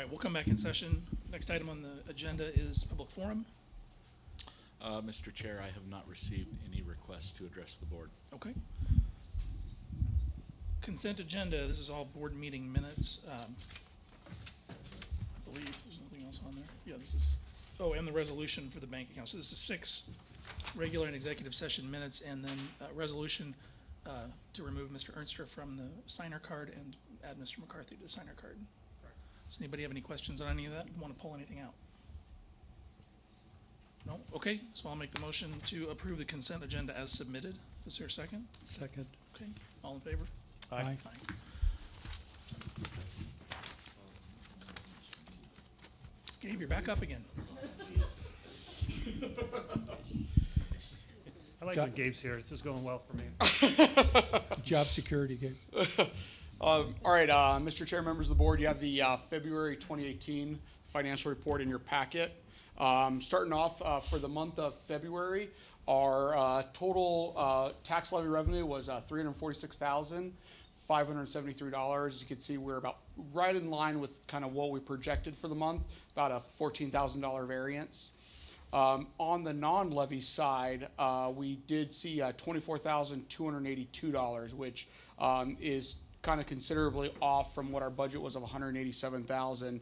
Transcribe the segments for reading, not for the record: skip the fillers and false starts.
right, we'll come back in session. Next item on the agenda is public forum. Mr. Chair, I have not received any requests to address the board. Okay. Consent agenda, this is all board meeting minutes. I believe there's nothing else on there. Yeah, this is, oh, and the resolution for the bank account. So this is 6 regular and executive session minutes, and then resolution to remove Mr. Ernster from the signer card and add Mr. McCarthy to the signer card. Does anybody have any questions on any of that? Want to pull anything out? No? Okay, so I'll make the motion to approve the consent agenda as submitted. Is there a second? Second. Okay, all in favor? Aye. Gabe, you're back up again. I like when Gabe's here. This is going well for me. Job security, Gabe. All right, Mr. Chair, members of the board, you have the February 2018 financial report in your packet. Starting off for the month of February, our total tax levy revenue was $346,573. As you can see, we're about right in line with kind of what we projected for the month, about a $14,000 variance. On the non-levy side, we did see $24,282, which is kind of considerably off from what our budget was of $187,000.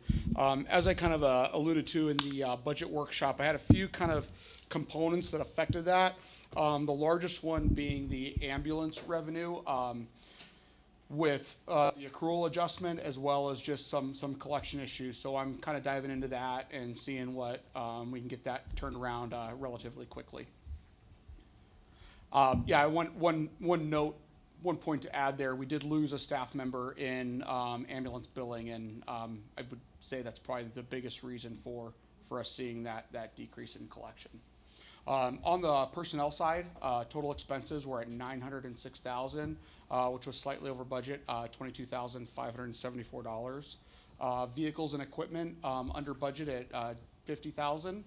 As I kind of alluded to in the budget workshop, I had a few kind of components that affected that. The largest one being the ambulance revenue with the accrual adjustment, as well as just some collection issues. So I'm kind of diving into that and seeing what we can get that turned around relatively quickly. Yeah, one point to add there, we did lose a staff member in ambulance billing, and I would say that's probably the biggest reason for us seeing that decrease in collection. On the personnel side, total expenses were at $906,000, which was slightly over budget, $22,574. Vehicles and equipment under budget at $50,000.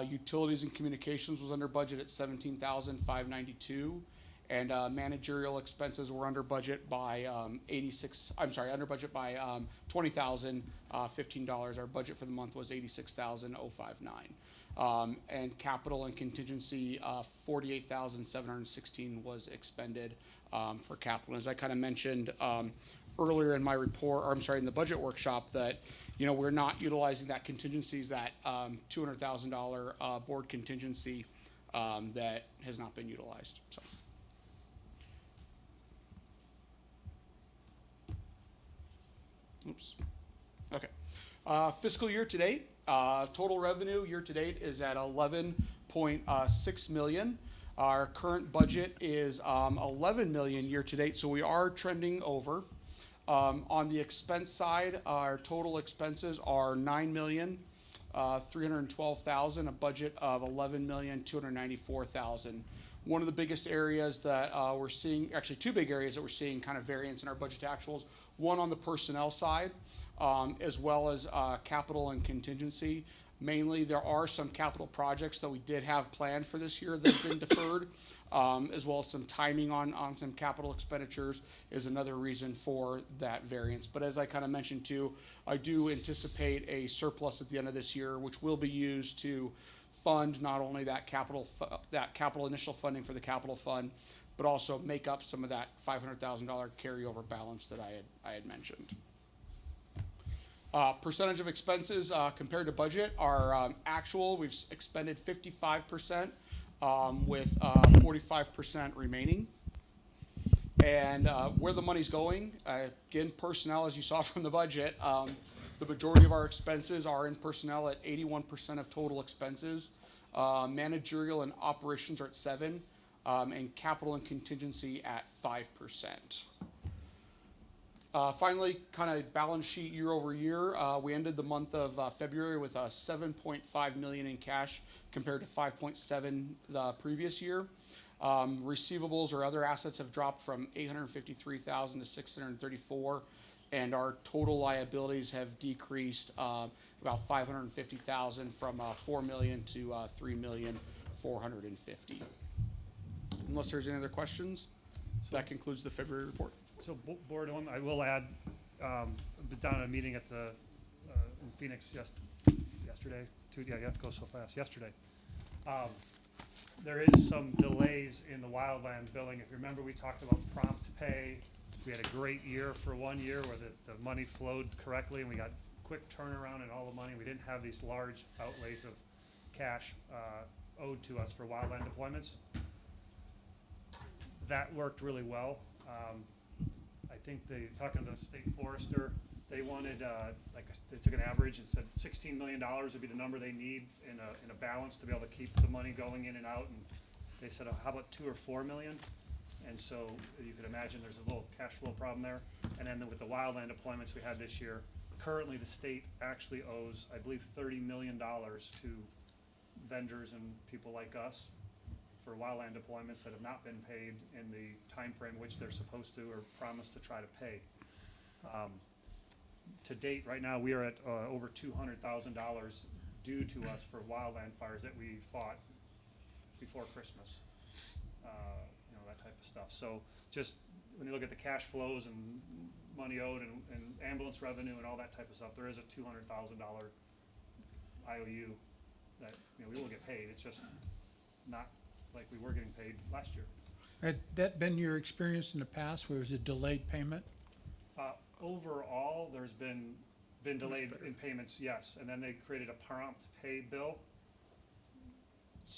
Utilities and communications was under budget at $17,592. And managerial expenses were under budget by $20,015. Our budget for the month was $86,059. And capital and contingency, $48,716 was expended for capital. As I kind of mentioned earlier in my report, or I'm sorry, in the budget workshop, that we're not utilizing that contingencies, that $200,000 board contingency that has not been utilized. So. Oops. Okay. Fiscal year to date, total revenue year to date is at 11.6 million. Our current budget is 11 million year to date, so we are trending over. On the expense side, our total expenses are 9,312,000, a budget of 11,294,000. One of the biggest areas that we're seeing, actually 2 big areas that we're seeing kind of variance in our budget to actuals, one on the personnel side, as well as capital and contingency. Mainly, there are some capital projects that we did have planned for this year that have been deferred, as well as some timing on some capital expenditures is another reason for that variance. But as I kind of mentioned too, I do anticipate a surplus at the end of this year, which will be used to fund not only that capital initial funding for the capital fund, but also make up some of that $500,000 carryover balance that I had mentioned. Percentage of expenses compared to budget, our actual, we've expended 55% with 45% remaining. And where the money's going, again, personnel, as you saw from the budget, the majority of our expenses are in personnel at 81% of total expenses. Managerial and operations are at 7%. And capital and contingency at 5%. Finally, kind of balance sheet year over year, we ended the month of February with $7.5 million in cash compared to $5.7 the previous year. Receivables or other assets have dropped from $853,000 to $634, and our total liabilities have decreased about $550,000 from $4 million to $3,450,000. Unless there's any other questions, that concludes the February report. So board one, I will add, down at a meeting at the in Phoenix yesterday. It goes so fast. Yesterday. There is some delays in the wildland billing. If you remember, we talked about prompt pay. We had a great year for 1 year where the money flowed correctly and we got quick turnaround and all the money. We didn't have these large outlays of cash owed to us for wildland deployments. That worked really well. I think talking to the state forester, they wanted, they took an average and said $16 million would be the number they need in a balance to be able to keep the money going in and out. And they said, how about 2 or 4 million? And so you could imagine there's a little cash flow problem there. And then with the wildland deployments we had this year, currently the state actually owes, I believe, $30 million to vendors and people like us for wildland deployments that have not been paid in the time frame which they're supposed to or promised to try to pay. To date, right now, we are at over $200,000 due to us for wildland fires that we fought before Christmas. That type of stuff. So just when you look at the cash flows and money owed and ambulance revenue and all that type of stuff, there is a $200,000 IOU that we will get paid. It's just not like we were getting paid last year. Had that been your experience in the past, where it was a delayed payment? Overall, there's been delayed in payments, yes, and then they created a prompt pay bill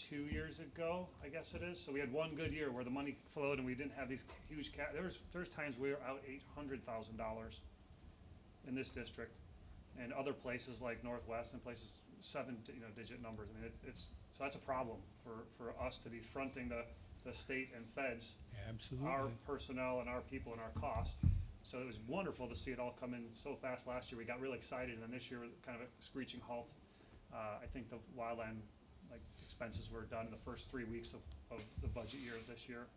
2 years ago, I guess it is. So we had one good year where the money flowed and we didn't have these huge there's times we were out $800,000 in this district, and other places like Northwest and places 7-digit numbers. I mean, so that's a problem for us to be fronting the state and feds, Absolutely. our personnel and our people and our cost. So it was wonderful to see it all come in so fast last year. We got really excited, and then this year kind of a screeching halt. I think the wildland expenses were done in the first 3 weeks of the budget year this year.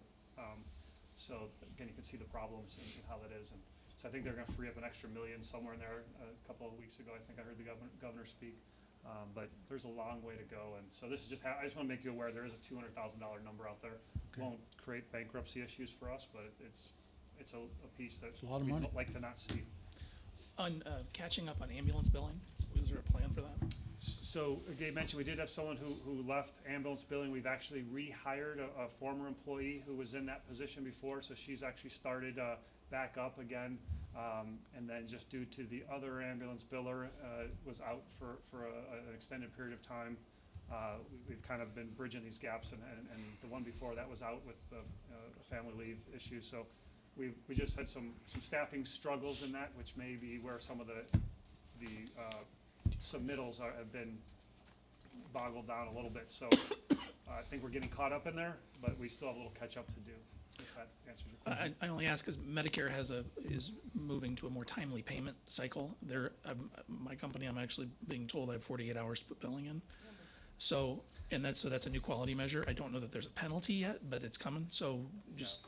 So again, you can see the problems and how that is. And so I think they're going to free up an extra $1 million somewhere in there. A couple of weeks ago, I think I heard the governor speak. But there's a long way to go. And so this is just I just want to make you aware there is a $200,000 number out there. Okay. Won't create bankruptcy issues for us, but it's a piece that It's a lot of we'd money. like to not see. On catching up on ambulance billing, is there a plan for that? So Gabe mentioned we did have someone who left ambulance billing. We've actually rehired a former employee who was in that position before, so she's actually started back up again. And then just due to the other ambulance biller was out for an extended period of time, we've kind of been bridging these gaps, and the one before that was out with a family leave issue. So we just had some staffing struggles in that, which may be where some of the submittals have been boggled down a little bit. So I think we're getting caught up in there, but we still have a little catch up to do. If that answers your question. I only ask because Medicare is moving to a more timely payment cycle. My company, I'm actually being told I have 48 hours to put billing in. So that's a new quality measure. I don't know that there's a penalty yet, but it's coming. So just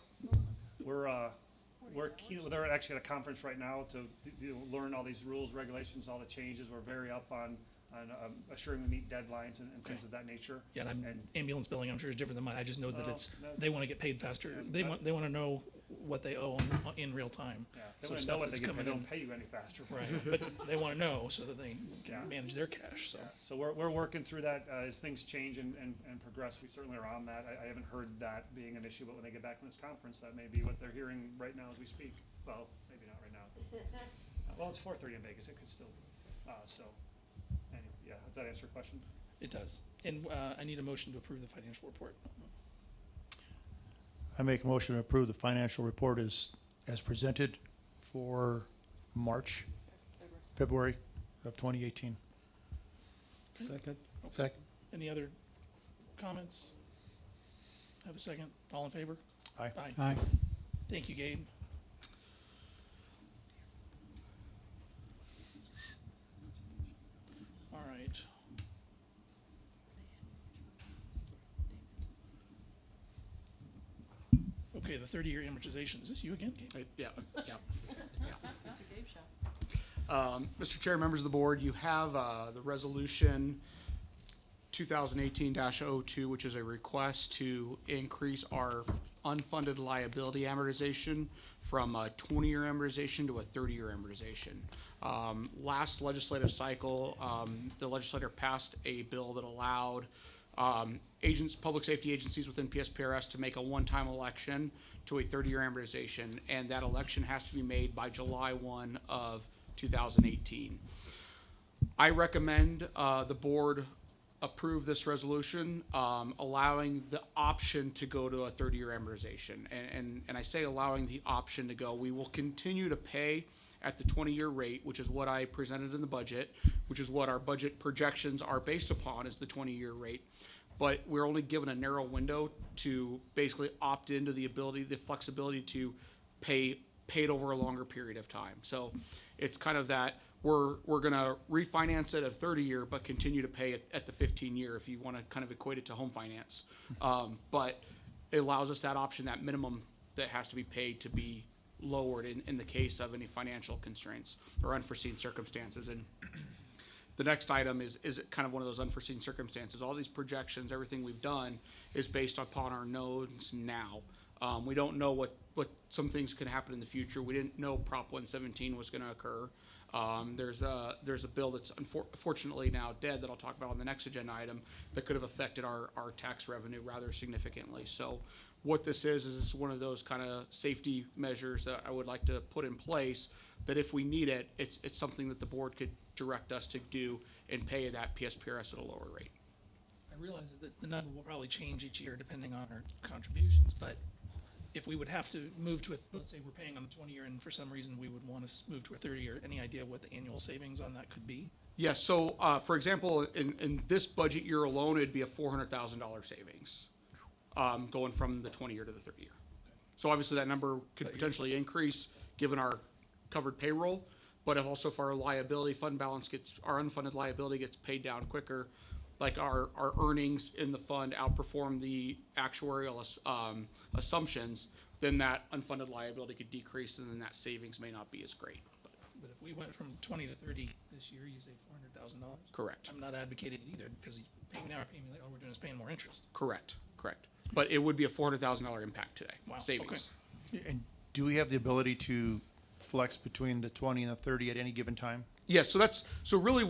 they're actually at a conference right now to learn all these rules, regulations, all the changes. We're very up on assuring we meet deadlines and things of that nature. Yeah, and ambulance billing, I'm sure, is different than mine. I just know that No. they want to get paid faster. Yeah, They want to know what they owe in real time. Yeah, So they want to stuff know what that's they get, coming they in. don't pay you any faster. Right, but they want to know so that they can Yeah. manage their cash. So Yeah, so we're working through that as things change and progress. We certainly are on that. I haven't heard that being an issue, but when they get back from this conference, that may be what they're hearing right now as we speak. Well, maybe not right now. Well, it's 4:30 in Vegas. It could still be. Anyway, yeah, does that answer your question? it does. And I need a motion to approve the financial report. I make a motion to approve the financial report as presented for February of 2018. Second. Second. Any other comments? Have a second? All in favor? Aye. Aye. Thank you, Gabe. All right. Okay, the 30-year amortization. Is this you again, Gabe? Yeah. It's the Gabe Show. Mr. Chair, members of the board, you have the resolution 2018-02, which is a request to increase our unfunded liability amortization from a 20-year amortization to a 30-year amortization. Last legislative cycle, the legislator passed a bill that allowed public safety agencies within PSPRS to make a one-time election to a 30-year amortization, and that election has to be made by July 1 of 2018. I recommend the board approve this resolution, allowing the option to go to a 30-year amortization. And I say allowing the option to go. We will continue to pay at the 20-year rate, which is what I presented in the budget, which is what our budget projections are based upon, is the 20-year rate. But we're only given a narrow window to basically opt into the flexibility to pay it over a longer period of time. So it's kind of that we're gonna refinance it at 30-year, but continue to pay it at the 15-year if you want to kind of equate it to home finance. But it allows us that option, that minimum that has to be paid, to be lowered in the case of any financial constraints or unforeseen circumstances. And the next item is kind of one of those unforeseen circumstances. All these projections, everything we've done is based upon our knowns now. We don't know what some things could happen in the future. We didn't know Prop 117 was gonna occur. There's a bill that's unfortunately now dead that I'll talk about on the next agenda item that could have affected our tax revenue rather significantly. So what this is one of those kind of safety measures that I would like to put in place, that if we need it, it's something that the board could direct us to do and pay that PSPRS at a lower rate. I realize that the number will probably change each year depending on our contributions, but if we would have to move to let's say we're paying on the 20-year and for some reason we would want to move to a 30-year, any idea what the annual savings on that could be? Yes, so, for example, in this budget year alone, it'd be a $400,000 savings, going from the 20-year to the 30-year. So obviously that number could potentially increase given our covered payroll, but if our liability fund balance our unfunded liability gets paid down quicker, like our earnings in the fund outperform the actuarial assumptions, then that unfunded liability could decrease, and then that savings may not be as great. But if we went from 20 to 30 this year, you say $400,000? Correct. I'm not advocating it either, because paying now or paying later, all we're doing is paying more interest. Correct. But it would be a $400,000 impact today, Wow, savings. okay. And do we have the ability to flex between the 20 and the 30 at any given time? Yes, so really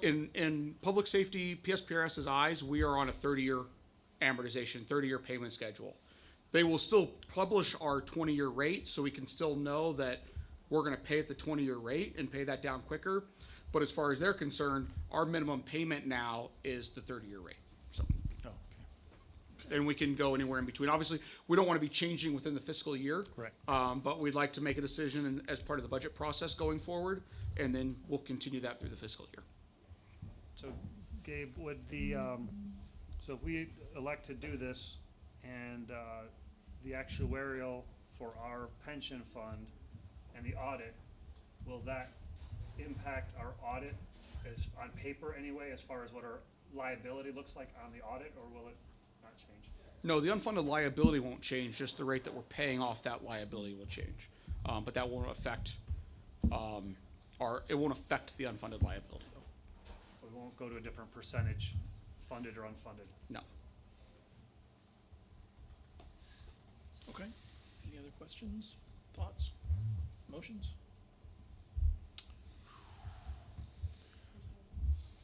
in public safety, PSPRS's eyes, we are on a 30-year amortization, 30-year payment schedule. They will still publish our 20-year rate, so we can still know that we're gonna pay at the 20-year rate and pay that down quicker. But as far as they're concerned, our minimum payment now is the 30-year rate. So, Oh, okay. and we can go anywhere in between. Obviously, we don't want to be changing within the fiscal year. Correct. But we'd like to make a decision as part of the budget process going forward, and then we'll continue that through the fiscal year. So Gabe, would so if we elect to do this and the actuarial for our pension fund and the audit, will that impact our audit as on paper anyway, as far as what our liability looks like on the audit, or will it not change? No, the unfunded liability won't change, just the rate that we're paying off that liability will change. But that won't affect, it won't affect the unfunded liability. So we won't go to a different percentage, funded or unfunded? No. Okay. Any other questions, thoughts, motions?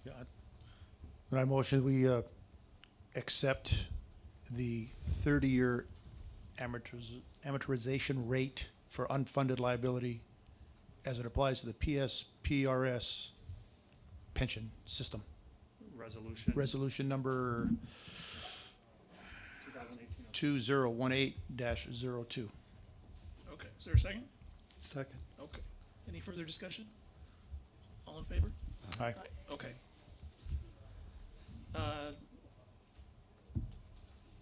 Yeah, I motion we accept the 30-year amortization rate for unfunded liability as it applies to the PSPRS pension system. Resolution Resolution number 2018. 2018-02. Okay, is there a second? Second. Okay. Any further discussion? All in favor? Aye. Okay.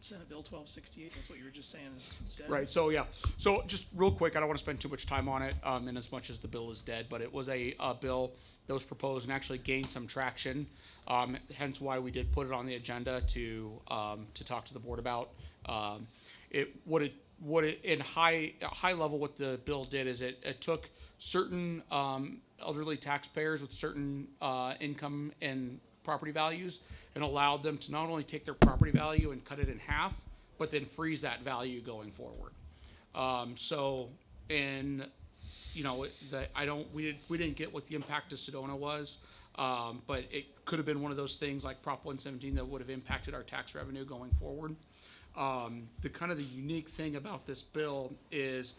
Senate Bill 1268, that's what you were just saying is dead? Right, so yeah, so just real quick, I don't wanna spend too much time on it, in as much as the bill is dead, but it was a bill that was proposed and actually gained some traction. Hence why we did put it on the agenda to talk to the board about. In high level, what the bill did is it took certain, elderly taxpayers with certain, income and property values and allowed them to not only take their property value and cut it in half, but then freeze that value going forward. So in you know, we didn't get what the impact to Sedona was. But it could have been one of those things like Prop 117 that would have impacted our tax revenue going forward. The kind of the unique thing about this bill is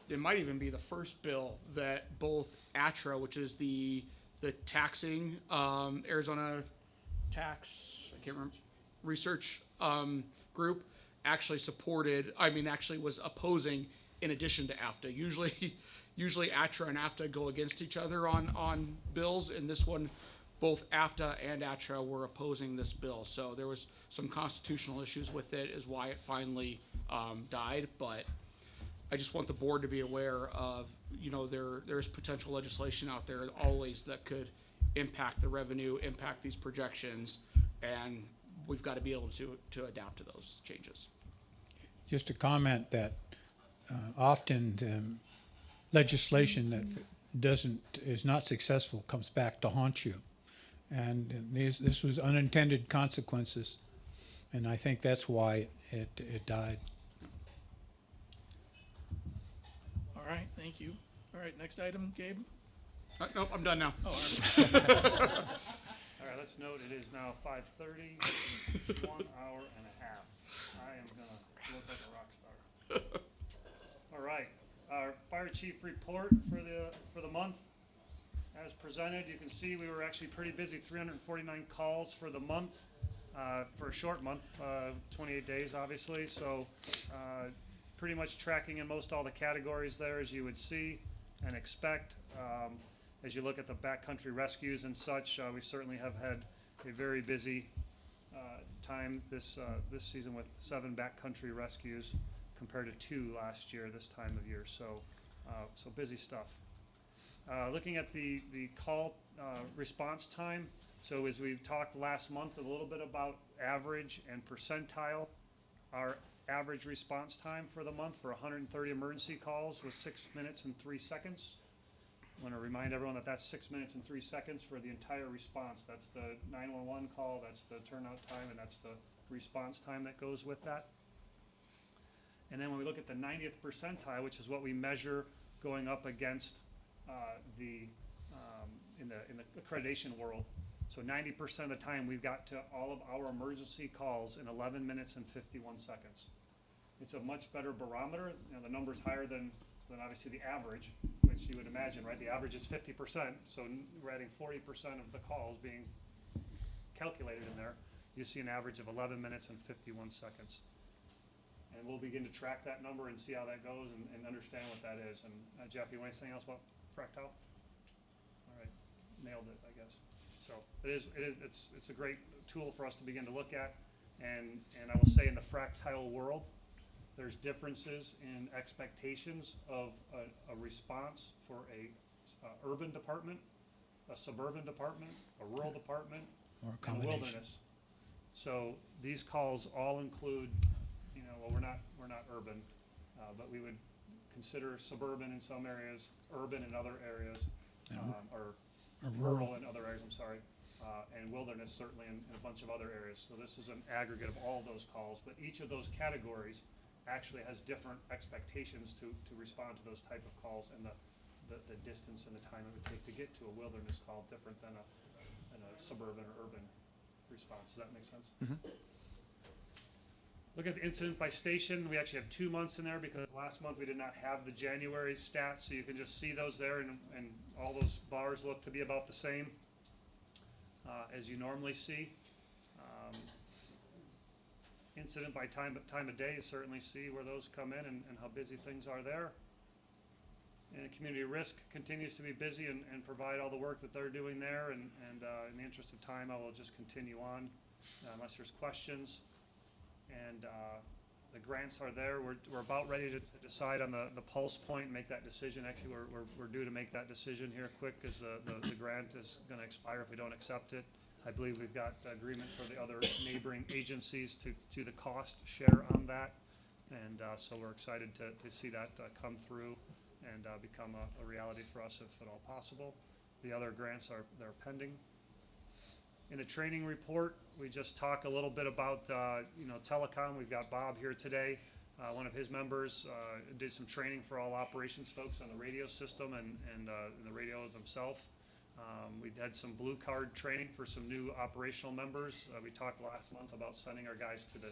it might even be the first bill that both ATRA, which is the taxing, Arizona Tax, I can't remember, research, group, actually actually was opposing in addition to AFTA. Usually ATRA and AFTA go against each other on bills, and this one, both AFTA and ATRA were opposing this bill. So there was some constitutional issues with it, is why it finally died. But I just want the board to be aware of, you know, there's potential legislation out there always that could impact the revenue, impact these projections, and we've got to be able to adapt to those changes. Just a comment that often the legislation that is not successful comes back to haunt you. And this was unintended consequences, and I think that's why it died. All right, thank you. All right, next item, Gabe? Nope, I'm done now. Oh, all right. All right, let's note it is now 5:30, 1 hour and a half. I am gonna look like a rock star. All right, our fire chief report for the month. As presented, you can see we were actually pretty busy, 349 calls for the month, for a short month, 28 days obviously, so pretty much tracking in most all the categories there, as you would see and expect. As you look at the backcountry rescues and such, we certainly have had a very busy time this season with 7 backcountry rescues compared to 2 last year this time of year, so busy stuff. Looking at the call response time, so as we've talked last month a little bit about average and percentile, our average response time for the month for 130 emergency calls was 6 minutes and 3 seconds. I want to remind everyone that that's 6 minutes and 3 seconds for the entire response. That's the 911 call, that's the turnout time, and that's the response time that goes with that. And then when we look at the 90th percentile, which is what we measure going up against in the accreditation world. So 90% of the time we've got to all of our emergency calls in 11 minutes and 51 seconds. It's a much better barometer. You know, the number's higher than obviously the average, which you would imagine, right? The average is 50%, so we're adding 40% of the calls being calculated in there. You see an average of 11 minutes and 51 seconds. And we'll begin to track that number and see how that goes and understand what that is. And Jeff, you want anything else about Fractile? All right, nailed it, I guess. So it's a great tool for us to begin to look at. And I will say in the Fractile world, there's differences in expectations of a response for a urban department, a suburban department, a rural department, Or a and a combination. wilderness. So these calls all include, you know, well, we're not urban, but we would consider suburban in some areas, urban in other areas, or rural in other areas, I'm sorry, and wilderness certainly in a bunch of other areas. So this is an aggregate of all those calls, but each of those categories actually has different expectations to respond to those type of calls, and the distance and the time it would take to get to a wilderness call different than a suburban or urban response. Does that make sense? Mhm. Look at the incident by station. We actually have 2 months in there because last month we did not have the January stats, so you can just see those there, and all those bars look to be about the same as you normally see. Incident by time of day, you certainly see where those come in and how busy things are there. And community risk continues to be busy and provide all the work that they're doing there. And in the interest of time, I will just continue on unless there's questions. And the grants are there. We're about ready to decide on the pulse point and make that decision. Actually, we're due to make that decision here quick because the grant is going to expire if we don't accept it. I believe we've got agreement for the other neighboring agencies to the cost share on that. And so we're excited to see that come through and become a reality for us if at all possible. The other grants they're pending. In the training report, we just talk a little bit about telecom. We've got Bob here today. One of his members did some training for all operations folks on the radio system and the radios themselves. We had some blue card training for some new operational members. We talked last month about sending our guys to the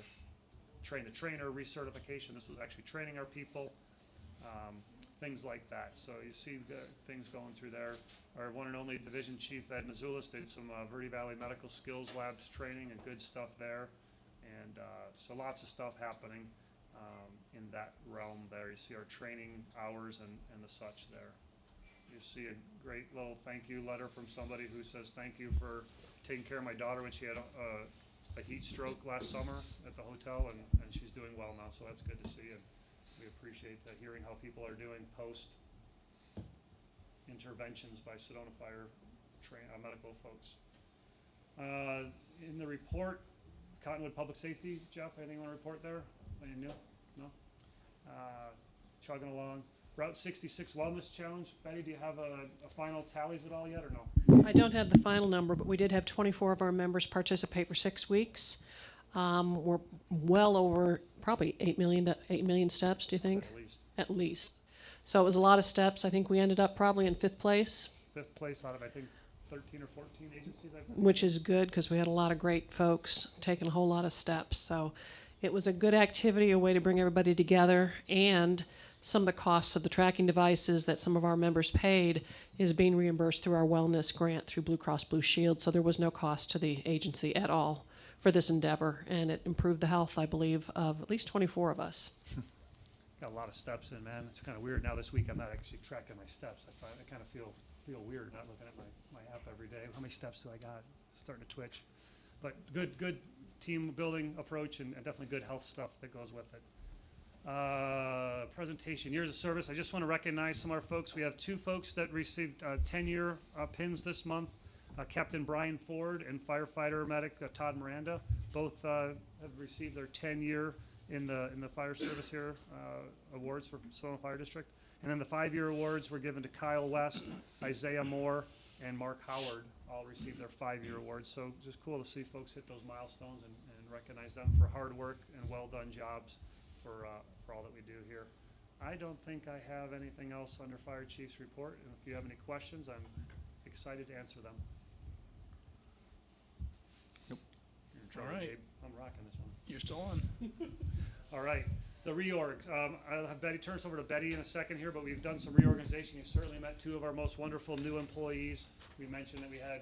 train the trainer recertification. This was actually training our people, things like that. So you see the things going through there. Our one and only Division Chief Ed Mazulis did some Verde Valley Medical Skills Labs training and good stuff there. And so lots of stuff happening in that realm there. You see our training hours and the such there. You see a great little thank you letter from somebody who says, thank you for taking care of my daughter when she had a heat stroke last summer at the hotel, and she's doing well now, so that's good to see, and we appreciate hearing how people are doing post interventions by Sedona Fire medical folks. In the report, Cottonwood Public Safety, Jeff, anything you want to report there? Anything new? No? Chugging along. Route 66 Wellness Challenge. Betty, do you have a final tallies at all yet or no? I don't have the final number, but we did have 24 of our members participate for 6 weeks. We're well over probably 8 million steps, do you think? At least. At least. So it was a lot of steps. I think we ended up probably in 5th place, 5th place out of, I think, 13 or 14 agencies, I think. which is good because we had a lot of great folks taking a whole lot of steps. So it was a good activity, a way to bring everybody together, and some of the costs of the tracking devices that some of our members paid is being reimbursed through our wellness grant through Blue Cross Blue Shield. So there was no cost to the agency at all for this endeavor, and it improved the health, I believe, of at least 24 of us. Got a lot of steps in, man. It's kind of weird. Now this week I'm not actually tracking my steps. I kind of feel weird not looking at my app every day. How many steps do I got? It's starting to twitch. But good team building approach and definitely good health stuff that goes with it. Presentation, years of service. I just want to recognize some of our folks. We have 2 folks that received 10-year pins this month. Captain Brian Ford and firefighter medic Todd Miranda. Both have received their 10-year in the fire service here awards for Sedona Fire District. And then the 5-year awards were given to Kyle West, Isaiah Moore, and Mark Howard. All received their 5-year awards. So just cool to see folks hit those milestones and recognize them for hard work and well done jobs for all that we do here. I don't think I have anything else under Fire Chief's report, and if you have any questions, I'm excited to answer them. Nope. You're in trouble, All right. Gabe. I'm rocking this one. You're still on. All right, the reorg. I'll have Betty turn us over to Betty in a second here, but we've done some reorganization. You've certainly met 2 of our most wonderful new employees. We mentioned that we had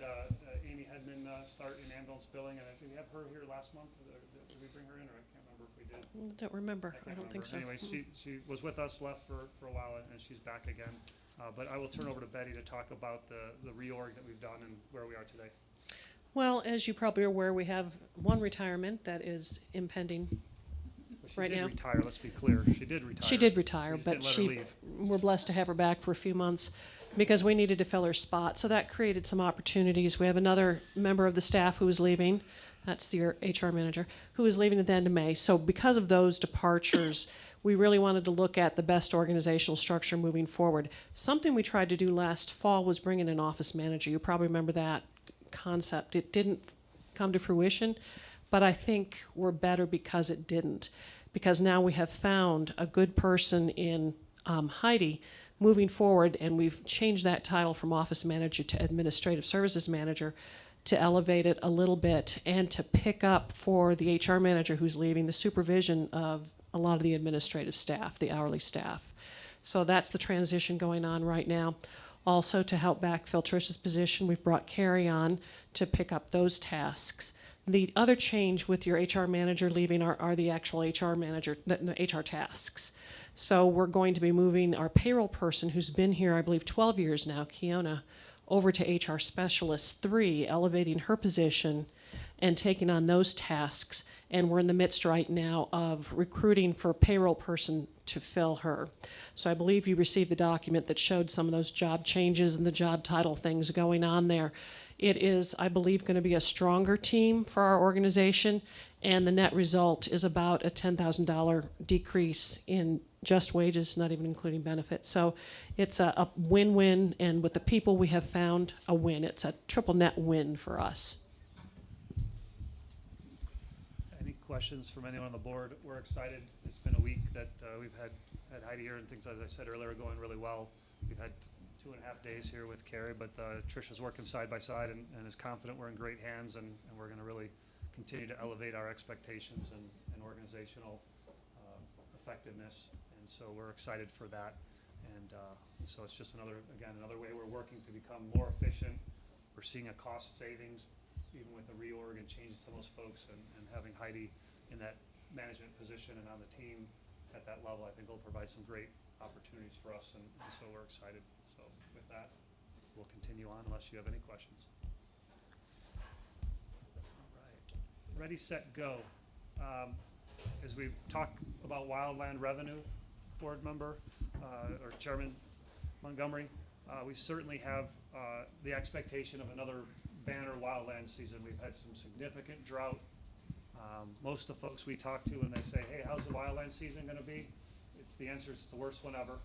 Amy Hedman start in ambulance billing, and I think we had her here last month. Did we bring her in, or I can't remember if we did. Don't remember. I can't don't think so. remember. Anyway, she was with us, left for a while, and she's back again. But I will turn over to Betty to talk about the reorg that we've done and where we are today. Well, as you probably are aware, we have one retirement that is impending. Well, she Right did now. retire, let's be clear. She did retire. She did retire, We just but didn't let her she, leave. we're blessed to have her back for a few months because we needed to fill her spot. So that created some opportunities. We have another member of the staff who is leaving. That's the HR manager, who is leaving at the end of May. So because of those departures, we really wanted to look at the best organizational structure moving forward. Something we tried to do last fall was bring in an office manager. You probably remember that concept. It didn't come to fruition, but I think we're better because it didn't. Because now we have found a good person in Heidi moving forward, and we've changed that title from office manager to administrative services manager to elevate it a little bit and to pick up for the HR manager who's leaving the supervision of a lot of the administrative staff, the hourly staff. So that's the transition going on right now. Also, to help backfill Trish's position, we've brought Carrie on to pick up those tasks. The other change with your HR manager leaving are the actual HR manager, the HR tasks. So we're going to be moving our payroll person, who's been here, I believe, 12 years now, Kiona, over to HR Specialist 3, elevating her position and taking on those tasks. And we're in the midst right now of recruiting for a payroll person to fill her. So I believe you received the document that showed some of those job changes and the job title things going on there. It is, I believe, going to be a stronger team for our organization, and the net result is about a $10,000 decrease in just wages, not even including benefits. So it's a win-win, and with the people we have found, a win. It's a triple net win for us. Any questions from anyone on the board? We're excited. It's been a week. week that we've had Heidi here, and things, as I said earlier, are going really well. We've had 2.5 days here with Carrie, but Tricia's working side by side and is confident we're in great hands, and we're going to really continue to elevate our expectations and organizational effectiveness. And so we're excited for that. And so it's just another way we're working to become more efficient. We're seeing a cost savings, even with the reorg and changing some of those folks, and having Heidi in that management position and on the team at that level, I think will provide some great opportunities for us, and so we're excited. So with that, we'll continue on unless you have any questions. All right. Ready, set, go. As we've talked about wildland revenue, board member or Chairman Montgomery, we certainly have the expectation of another banner wildland season. We've had some significant drought. Most of the folks we talk to, when they say, hey, how's the wildland season going to be? The answer is the worst one ever.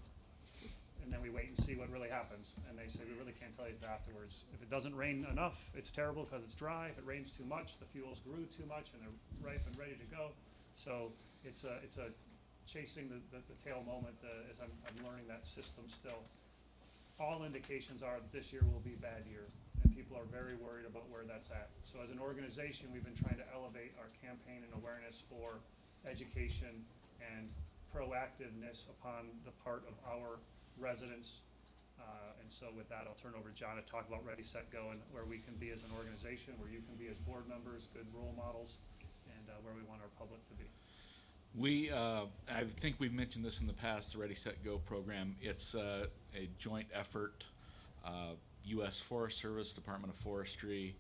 And then we wait and see what really happens. And they say, we really can't tell you that afterwards. If it doesn't rain enough, it's terrible because it's dry. If it rains too much, the fuels grew too much and they're ripe and ready to go. So it's a chasing the tail moment as I'm learning that system still. All indications are that this year will be a bad year, and people are very worried about where that's at. So as an organization, we've been trying to elevate our campaign and awareness for education and proactiveness upon the part of our residents. And so with that, I'll turn over to John to talk about Ready, Set, Go, and where we can be as an organization, where you can be as board members, good role models, and where we want our public to be. I think we've mentioned this in the past, the Ready, Set, Go program. It's a joint effort, U.S. Forest Service, Department of Forestry,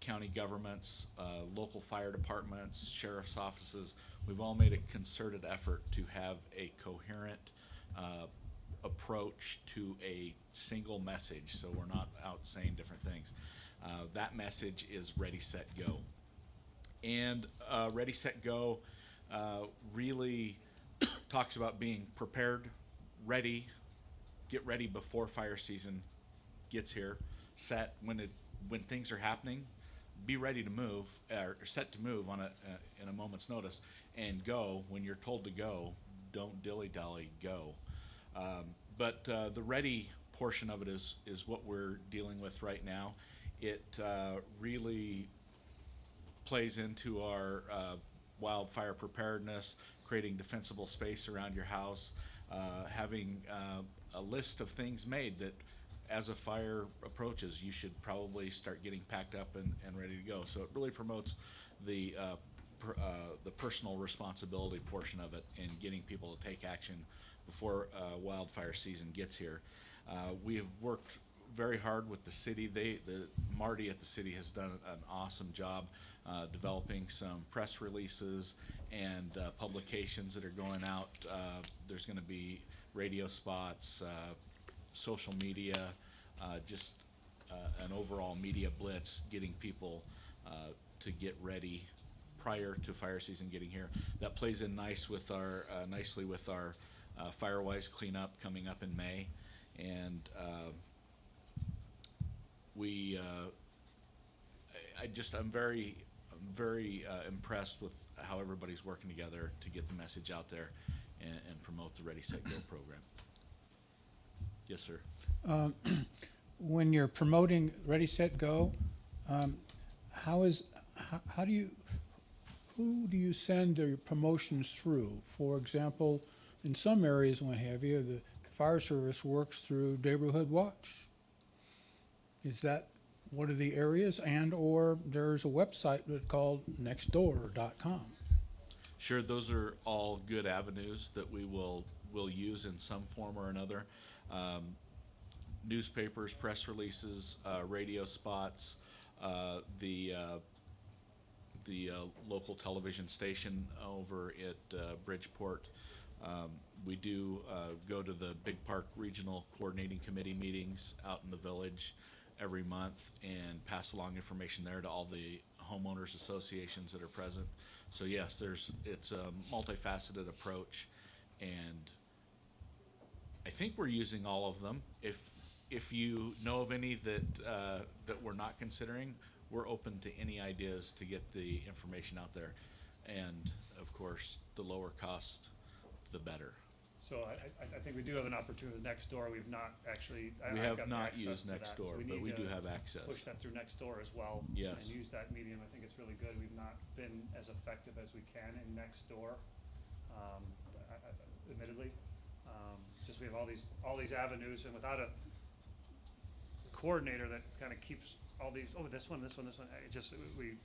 county governments, local fire departments, sheriff's offices. We've all made a concerted effort to have a coherent approach to a single message, so we're not out saying different things. That message is Ready, Set, Go. And Ready, Set, Go really talks about being prepared, ready, get ready before fire season gets here, set when things are happening, be ready to move, or set to move on in a moment's notice, and go when you're told to go. Don't dilly-dally, go. But the ready portion of it is what we're dealing with right now. It really plays into our wildfire preparedness, creating defensible space around your house, having a list of things made that as a fire approaches, you should probably start getting packed up and ready to go. So it really promotes the personal responsibility portion of it and getting people to take action before wildfire season gets here. We have worked very hard with the city. Marty at the city has done an awesome job developing some press releases and publications that are going out. There's going to be radio spots, social media, just an overall media blitz, getting people to get ready prior to fire season getting here. That plays in nicely with our Firewise cleanup coming up in May, and I'm very impressed with how everybody's working together to get the message out there and promote the Ready, Set, Go program. Yes, sir. When you're promoting Ready, Set, Go, who do you send your promotions through? For example, in some areas, what have you, the fire service works through Neighborhood Watch. Is that one of the areas? And or there's a website called nextdoor.com. Sure, those are all good avenues that we will use in some form or another. Newspapers, press releases, radio spots, the local television station over at Bridgeport. We do go to the Big Park Regional Coordinating Committee meetings out in the village every month and pass along information there to all the homeowners associations that are present. So yes, it's a multifaceted approach, and I think we're using all of them. If you know of any that we're not considering, we're open to any ideas to get the information out there. And of course, the lower cost the better. So I think we do have an opportunity next door. We've not actually. We I've have got not access used to that, next so door, but need we to do have access. Push that through next door as well. Yes. And use that medium. I think it's really good. We've not been as effective as we can in next door, admittedly. Just we have all these avenues, and without a coordinator that kind of keeps all these, this one, it just, we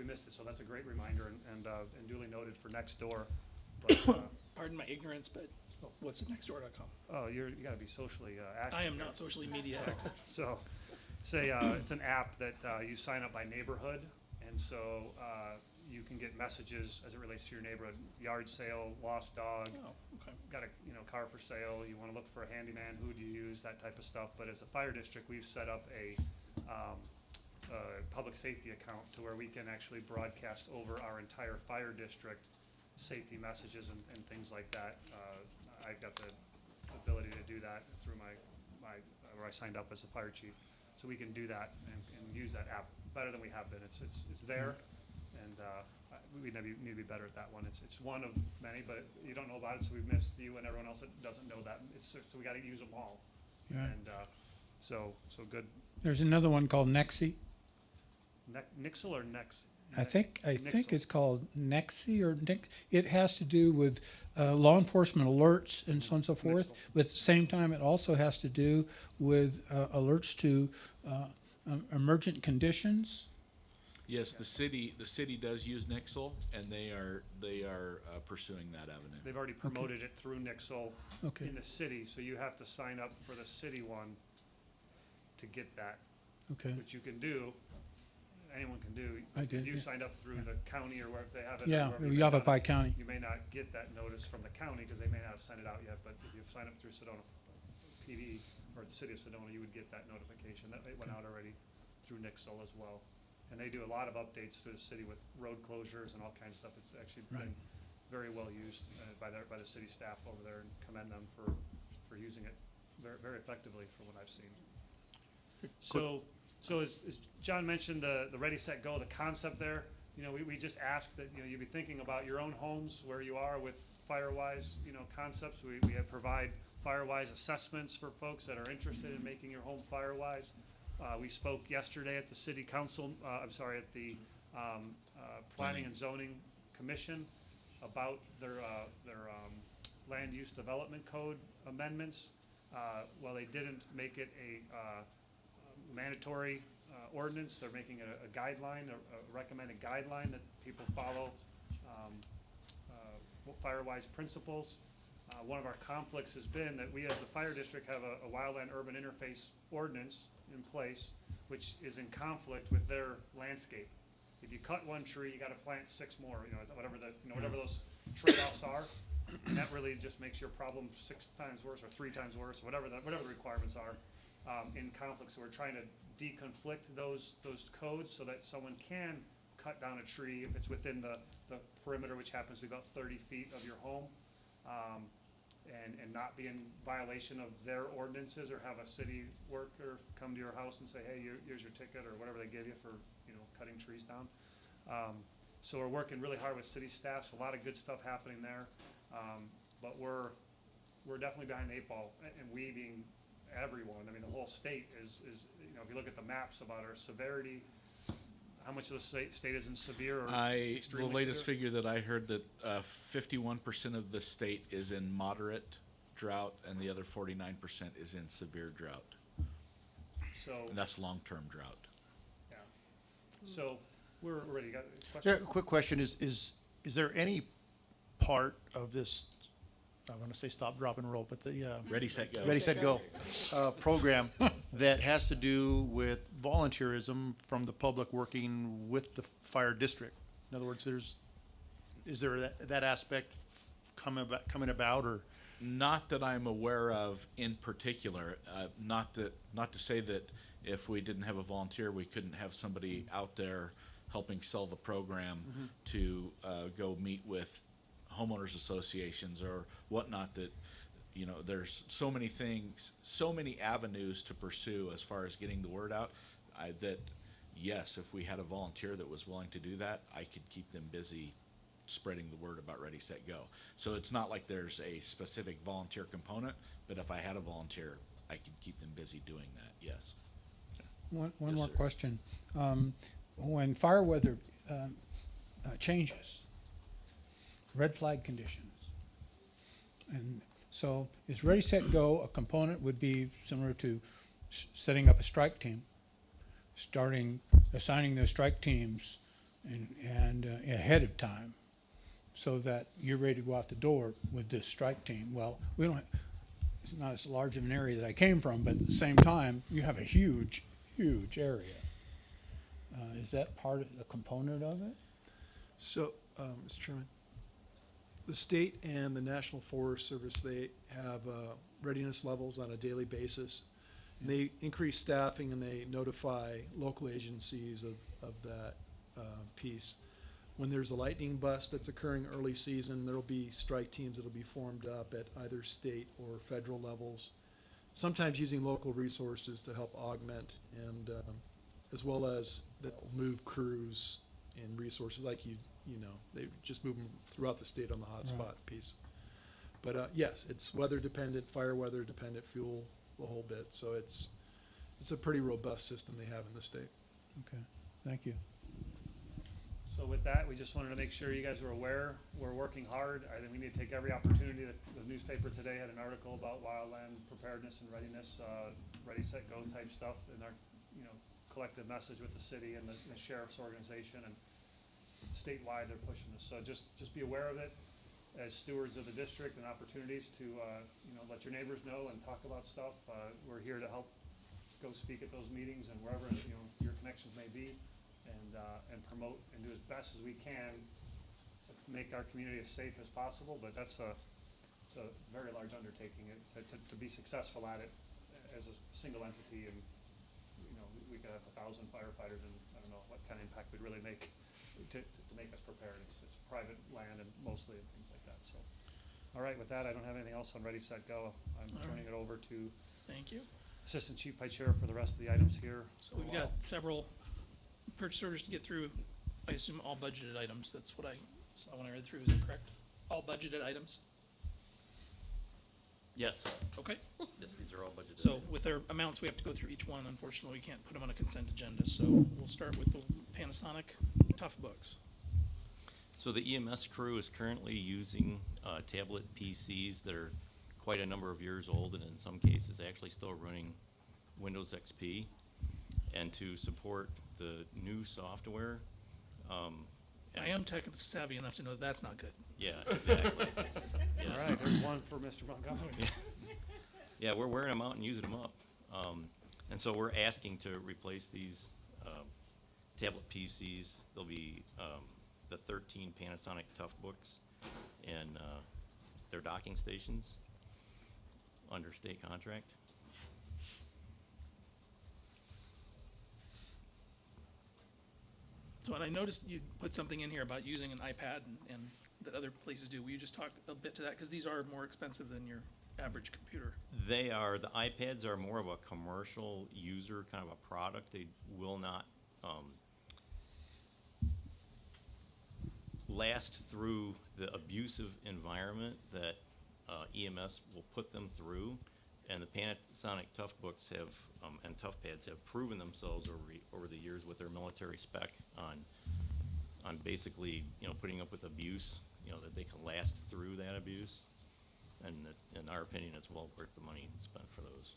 missed it. So that's a great reminder and duly noted for next door. But, Pardon my ignorance, but what's nextdoor.com? oh, you gotta be socially active. I am here. not socially media active. So, it's an app that you sign up by neighborhood, and so you can get messages as it relates to your neighborhood: yard sale, lost dog, Oh, okay. got a car for sale. You want to look for a handyman? Who do you use? That type of stuff. But as a fire district, we've set up a public safety account to where we can actually broadcast over our entire fire district safety messages and things like that. I've got the ability to do that through my where I signed up as a fire chief. So we can do that and use that app better than we have been. It's there, and we need to be better at that one. It's one of many, but you don't know about it, so we've missed you and everyone else that doesn't know that. So we got to use them all. Yeah. And so good. There's another one called Nexi. Nixle or Nex? I think Nixle. it's called Nexi or Nix. It has to do with law enforcement alerts and so on and so forth. Nixle. But at the same time, it also has to do with alerts to emergent conditions. Yes, the city does use Nixle, and they are pursuing that avenue. They've already promoted it through Nixle Okay. in the city, so you have to sign up for the city one to get that, Okay. which you can do. Anyone can do. I did, If you yeah. signed up through the county or wherever they have it. or Yeah, wherever you may not- Yavapai County. You may not get that notice from the county because they may not have sent it out yet, but if you sign up through Sedona PD or the city of Sedona, you would get that notification. That it went out already through Nixle as well. And they do a lot of updates through the city with road closures and all kinds of stuff. It's actually Right. been very well used by the city staff over there, and commend them for using it very, very effectively from what I've seen. So as John mentioned, the Ready, Set, Go, the concept there, we just ask that, you be thinking about your own homes, where you are with FireWise, concepts. We provide FireWise assessments for folks that are interested in making your home FireWise. We spoke yesterday at the city council, at the Planning and Zoning Commission about their land use development code amendments. While they didn't make it a mandatory ordinance, they're making it a guideline, a recommended guideline that people follow FireWise principles. One of our conflicts has been that we as the fire district have a wildland urban interface ordinance in place, which is in conflict with their landscape. If you cut one tree, you gotta plant 6 more, whatever those trade-offs are. And that really just makes your problem 6 times worse or 3 times worse, whatever the requirements are, in conflict. So we're trying to deconflict those codes so that someone can cut down a tree if it's within the perimeter, which happens to be about 30 feet of your home, and not be in violation of their ordinances, or have a city worker come to your house and say, hey, here's your ticket, or whatever they give you for, cutting trees down. So we're working really hard with city staff, so a lot of good stuff happening there. But we're definitely behind the 8 ball, and we being everyone. I mean, the whole state is, if you look at the maps about our severity, how much of the state is in severe or The extremely latest severe? figure that I heard that 51% of the state is in moderate drought, and the other 49% is in severe drought. So, And that's long-term drought. yeah. So we're ready. Got a Yeah, question? quick question, is there any part of this, I want to say stop, drop, and roll, but the Ready, set, go. Ready, Set, Go program that has to do with volunteerism from the public working with the fire district? In other words, is there that aspect coming about, or? Not that I'm aware of in particular. Not to say that if we didn't have a volunteer, we couldn't have somebody out there helping sell the program to go meet with homeowners associations or whatnot. That there's so many things, so many avenues to pursue as far as getting the word out. That yes, if we had a volunteer that was willing to do that, I could keep them busy spreading the word about Ready, Set, Go. So it's not like there's a specific volunteer component, but if I had a volunteer, I could keep them busy doing that, yes. One Yes, more sir. question. When fire weather changes, red flag conditions, and so is Ready, Set, Go a component would be similar to setting up a strike team, assigning the strike teams and ahead of time, so that you're ready to go out the door with this strike team. Well, we don't. It's not as large of an area that I came from, but at the same time, you have a huge area. Is that part of the component of it? So, Mr. Chairman, the state and the National Forest Service, they have readiness levels on a daily basis. And they increase staffing and they notify local agencies of that piece. When there's a lightning bust that's occurring early season, there'll be strike teams that'll be formed up at either state or federal levels, sometimes using local resources to help augment, and as well as they'll move crews and resources like you know, they just move them throughout the state on the hotspot piece. But yes, it's weather dependent, fire weather dependent, fuel, the whole bit. So it's a pretty robust system they have in the state. Okay, thank you. So with that, we just wanted to make sure you guys were aware, we're working hard. I think we need to take every opportunity. The newspaper today had an article about wildland preparedness and readiness, ready, set, go type stuff, and our, collective message with the city and the sheriff's organization, and statewide they're pushing this. So just be aware of it as stewards of the district, and opportunities to, let your neighbors know and talk about stuff. We're here to help go speak at those meetings and wherever, your connections may be. And promote and do as best as we can to make our community as safe as possible, but it's a very large undertaking to be successful at it as a single entity, and we could have 1,000 firefighters, and I don't know what kind of impact we'd really make to make us prepared. It's private land and mostly and things like that. So, all right, with that, I don't have anything else on Ready, Set, Go. I'm turning it over to Thank you. Assistant Chief Pie Sheriff for the rest of the items here. So we've got several purchase orders to get through. I assume all budgeted items. That's what I saw when I read through. Is that correct? All budgeted items? Yes, Okay. yes, these are all budgeted. So with their amounts, we have to go through each one. Unfortunately, we can't put them on a consent agenda. So we'll start with the Panasonic Tough Books. So the EMS crew is currently using tablet PCs that are quite a number of years old, and in some cases actually still running Windows XP. And to support the new software, I am tech savvy enough to know that that's not good. yeah, exactly. Yes. All right, there's one for Mr. Montgomery. Yeah, we're wearing them out and using them up. And so we're asking to replace these tablet PCs. They'll be the 13 Panasonic Toughbooks and their docking stations under state contract. So, and I noticed you put something in here about using an iPad and that other places do. Will you just talk a bit to that? Because these are more expensive than your average computer. They are, the iPads are more of a commercial user kind of a product. They will not last through the abusive environment that EMS will put them through. And the Panasonic Toughbooks have, and ToughPads have proven themselves over the years with their military spec on basically, putting up with abuse, that they can last through that abuse. And that, in our opinion, it's well worth the money spent for those.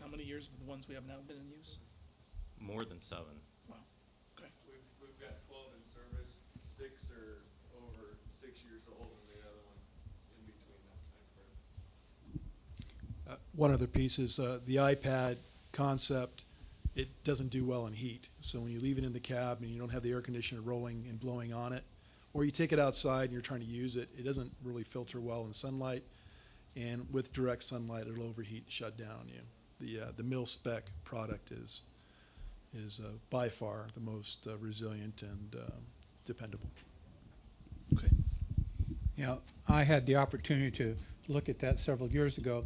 How many years have the ones we have now been in use? More than 7. Wow. Okay. We've got 12 in service, 6 are over 6 years old, and the other one's in between that time frame. One other piece is the iPad concept. It doesn't do well in heat. So when you leave it in the cab and you don't have the air conditioner rolling and blowing on it, or you take it outside and you're trying to use it, it doesn't really filter well in sunlight. And with direct sunlight, it'll overheat and shut down on you. The mil spec product is by far the most resilient and dependable. Okay. I had the opportunity to look at that several years ago,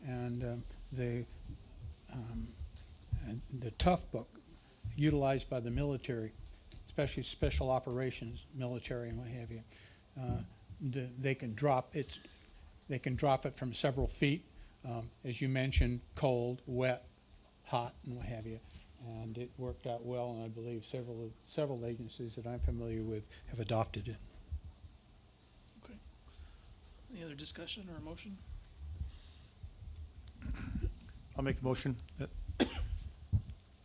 and the Tough Book utilized by the military, especially special operations, military and what have you, they can drop it from several feet, as you mentioned, cold, wet, hot, and what have you. And it worked out well, and I believe several agencies that I'm familiar with have adopted it. Okay. Any other discussion or motion? I'll make the motion.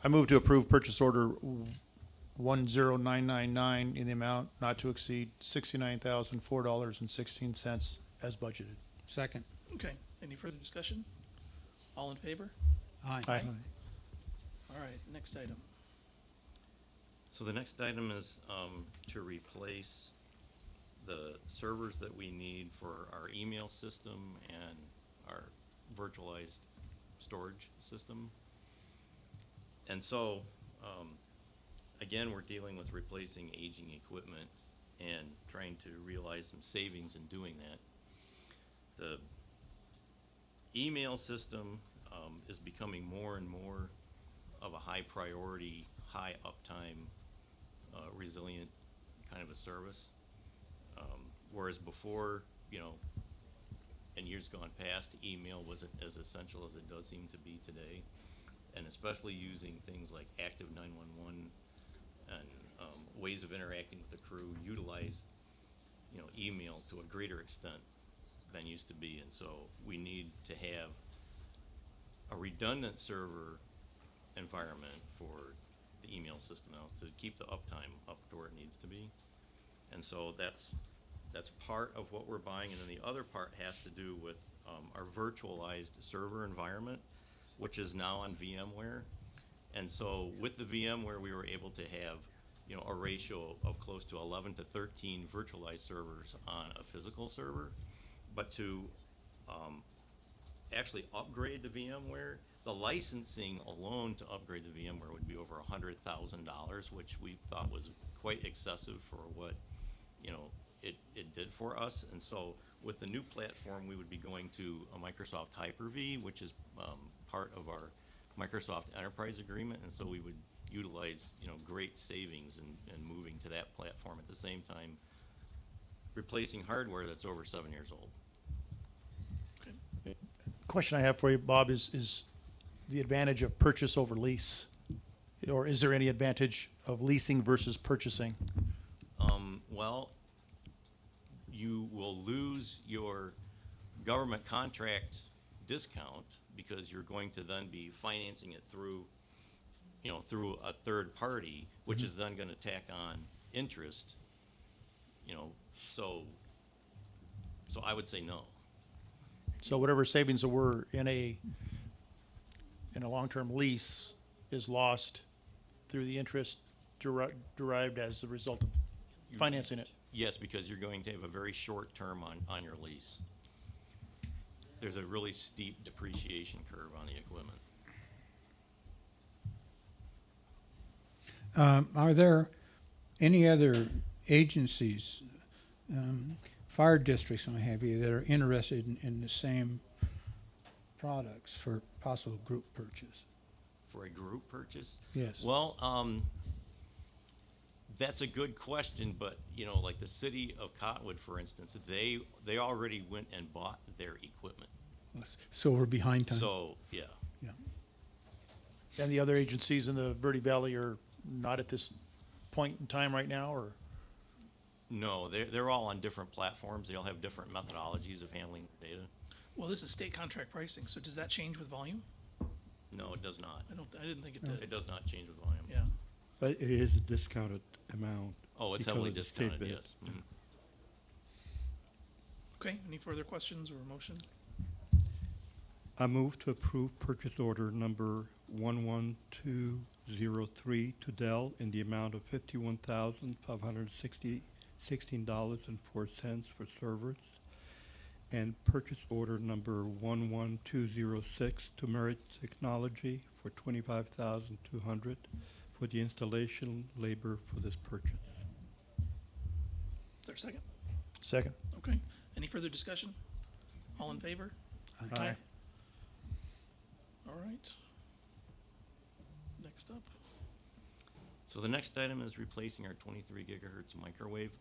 I move to approve purchase order 10999 in the amount not to exceed $69,004.16 as budgeted. Second. Okay, any further discussion? All in favor? Aye. Aye. All right, next item. So the next item is to replace the servers that we need for our email system and our virtualized storage system. And so, again, we're dealing with replacing aging equipment and trying to realize some savings in doing that. The email system is becoming more and more of a high priority, high uptime, resilient kind of a service. Whereas before, you know, in years gone past, email wasn't as essential as it does seem to be today. And especially using things like active 911 and ways of interacting with the crew utilize, you know, email to a greater extent than used to be. And so we need to have a redundant server environment for the email system now to keep the uptime up to where it needs to be. And so that's part of what we're buying. And then the other part has to do with our virtualized server environment, which is now on VMware. And so with the VMware, we were able to have, you know, a ratio of close to 11 to 13 virtualized servers on a physical server. But to actually upgrade the VMware, the licensing alone to upgrade the VMware would be over $100,000, which we thought was quite excessive for what, you know, it did for us. And so with the new platform, we would be going to a Microsoft Hyper-V, which is part of our Microsoft Enterprise Agreement. And so we would utilize, you know, great savings in moving to that platform at the same time replacing hardware that's over 7 years old. Question I have for you, Bob, is the advantage of purchase over lease? Or is there any advantage of leasing versus purchasing? Well, you will lose your government contract discount because you're going to then be financing it through, you know, through a third party, which is then going to tack on interest, you know, so I would say no. So whatever savings there were in a long-term lease is lost through the interest derived as a result of financing it. Yes, because you're going to have a very short term on your lease. There's a really steep depreciation curve on the equipment. Are there any other agencies, fire districts and what have you, that are interested in the same products for possible group purchase? For a group purchase? Yes. Well, that's a good question, but, you know, like the city of Cottonwood, for instance, they already went and bought their equipment. So we're behind time. So, yeah. Yeah. And the other agencies in the Verde Valley are not at this point in time right now, or? No, they're all on different platforms. They all have different methodologies of handling data. Well, this is state contract pricing, so does that change with volume? No, it does not. I didn't think it did. It does not change with volume. Yeah. But it is a discounted amount. Oh, it's because heavily of the state discounted, bid. yes. Mhm. Okay, any further questions or motion? I move to approve purchase order number 11203 to Dell in the amount of $51,516.04 for servers, and purchase order number 11206 to Merit Technology for $25,200 for the installation labor for this purchase. Is there a second? Second. Okay, any further discussion? All in favor? Aye. All right. Next up. So the next item is replacing our 23 gigahertz microwave.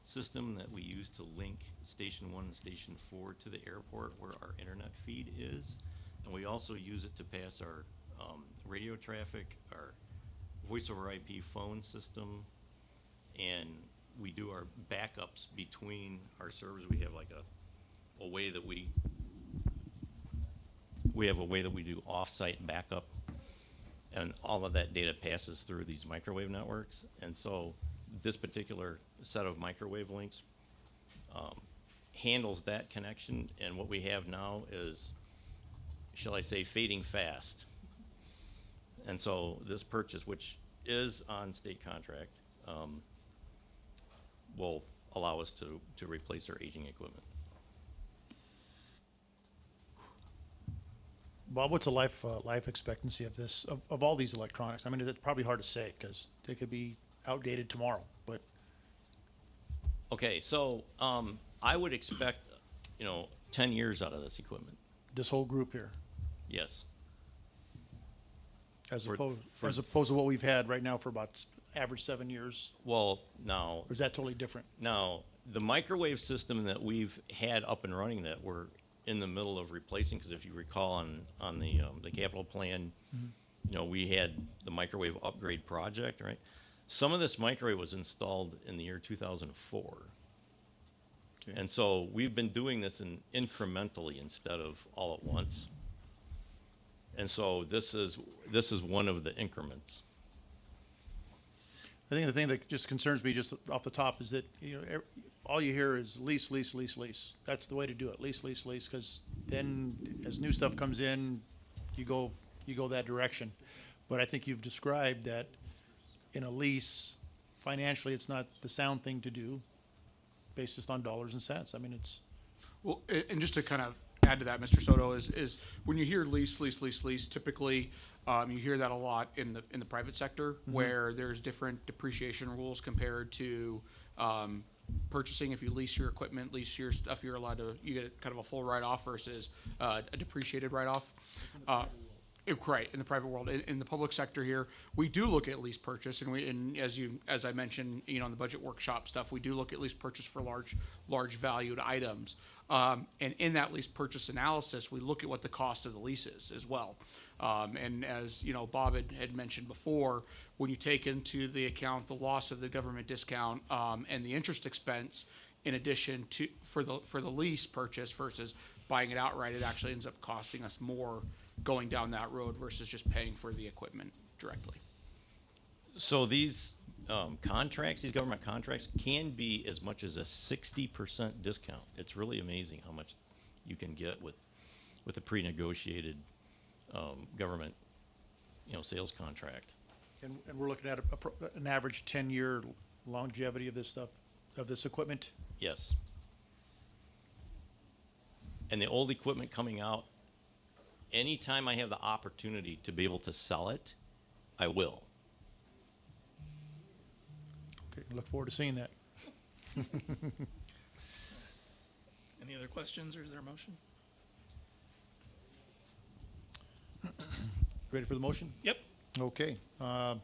system that we use to link Station 1 and Station 4 to the airport where our internet feed is. And we also use it to pass our radio traffic, our voice over IP phone system, and we do our backups between our servers. We have like a way that we have a way that we do off-site backup, and all of that data passes through these microwave networks. And so this particular set of microwave links handles that connection, and what we have now is, shall I say, fading fast. And so this purchase, which is on state contract, will allow us to replace our aging equipment. Bob, what's the life expectancy of this, of all these electronics? I mean, it's probably hard to say, because they could be outdated tomorrow, but Okay, so I would expect, 10 years out of this equipment. this whole group here, Yes. as For- opposed, for- as opposed to what we've had right now for about average 7 years, Well, now, or is that totally different? Now, the microwave system that we've had up and running that we're in the middle of replacing, because if you recall on the capital plan, we had the microwave upgrade project, right? Some of this microwave was installed in the year 2004. Okay. And so we've been doing this incrementally instead of all at once. And so this is one of the increments. I think the thing that just concerns me just off the top is that, all you hear is lease, lease, lease, lease. That's the way to do it, lease, lease, lease, because then as new stuff comes in, you go that direction. But I think you've described that in a lease, financially, it's not the sound thing to do, based just on dollars and cents. I mean, it's, Well, and just to kind of add to that, Mr. Soto, is when you hear lease, lease, lease, lease, typically, you hear that a lot in the private sector, where there's different depreciation rules compared to, purchasing. If you lease your equipment, lease your stuff, you get kind of a full write-off versus, a depreciated write-off. Right, in the private world. In the public sector here, we do look at lease purchase, and as I mentioned, in the budget workshop stuff, we do look at lease purchase for large valued items. And in that lease purchase analysis, we look at what the cost of the lease is as well. And as Bob had mentioned before, when you take into the account the loss of the government discount and the interest expense, in addition to for the lease purchase versus buying it outright, it actually ends up costing us more going down that road versus just paying for the equipment directly. So these contracts, these government contracts, can be as much as a 60% discount. It's really amazing how much you can get with a pre-negotiated government, sales contract. and we're looking at an average 10-year longevity of this stuff, of this equipment. Yes. And the old equipment coming out, anytime I have the opportunity to be able to sell it, I will. Okay, look forward to seeing that. Any other questions, or is there a motion? Ready for the motion? Yep. Okay. I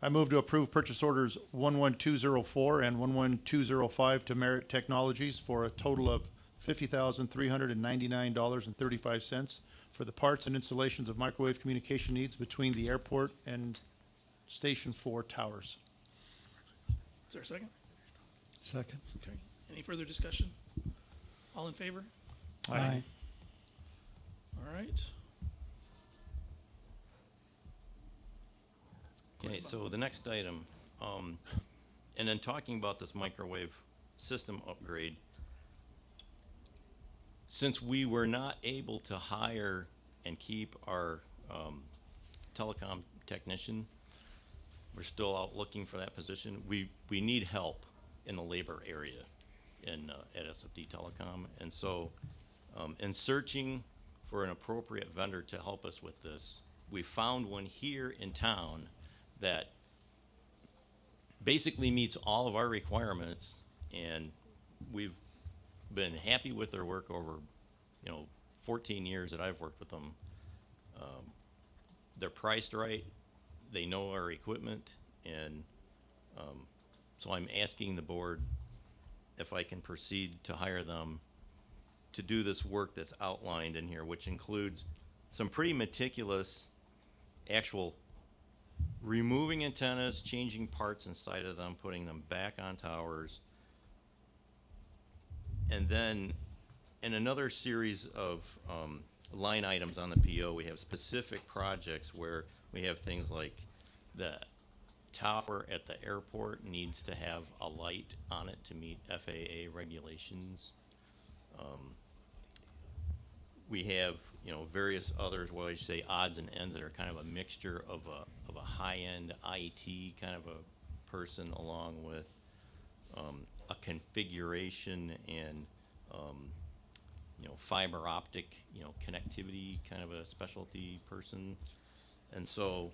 move to approve purchase orders 11204 and 11205 to Merit Technologies for a total of $50,399.35 for the parts and installations of microwave communication needs between the airport and Station 4 towers. Is there a second? Second. Okay. Any further discussion? All in favor? Aye. All right. Okay, so the next item, and then talking about this microwave system upgrade, since we were not able to hire and keep our telecom technician, we're still out looking for that position. We need help in the labor area at SFD Telecom. And so in searching for an appropriate vendor to help us with this, we found one here in town that basically meets all of our requirements, and we've been happy with their work over 14 years that I've worked with them. They're priced right, they know our equipment, and so I'm asking the board if I can proceed to hire them to do this work that's outlined in here, which includes some pretty meticulous actual removing antennas, changing parts inside of them, putting them back on towers, and then in another series of line items on the PO, we have specific projects where we have things like the tower at the airport needs to have a light on it to meet FAA regulations. We have, you know, various others, well, I should say odds and ends that are kind of a mixture of a high-end IT kind of a person along with a configuration and you know, fiber optic, you know, connectivity kind of a specialty person. And so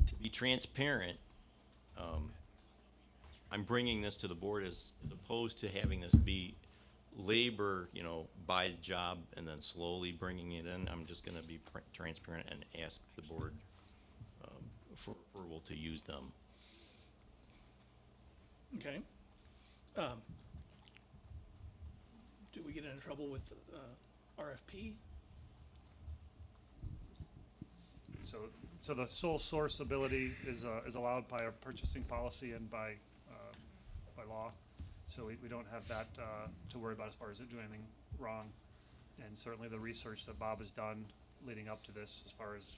to be transparent, I'm bringing this to the board as opposed to having this be labor, you know, by the job and then slowly bringing it in. I'm just gonna be transparent and ask the board for approval to use them. Okay. Do we get into trouble with RFP? So the sole source ability is allowed by our purchasing policy and by law. So we don't have that to worry about as far as it doing anything wrong. And certainly the research that Bob has done leading up to this, as far as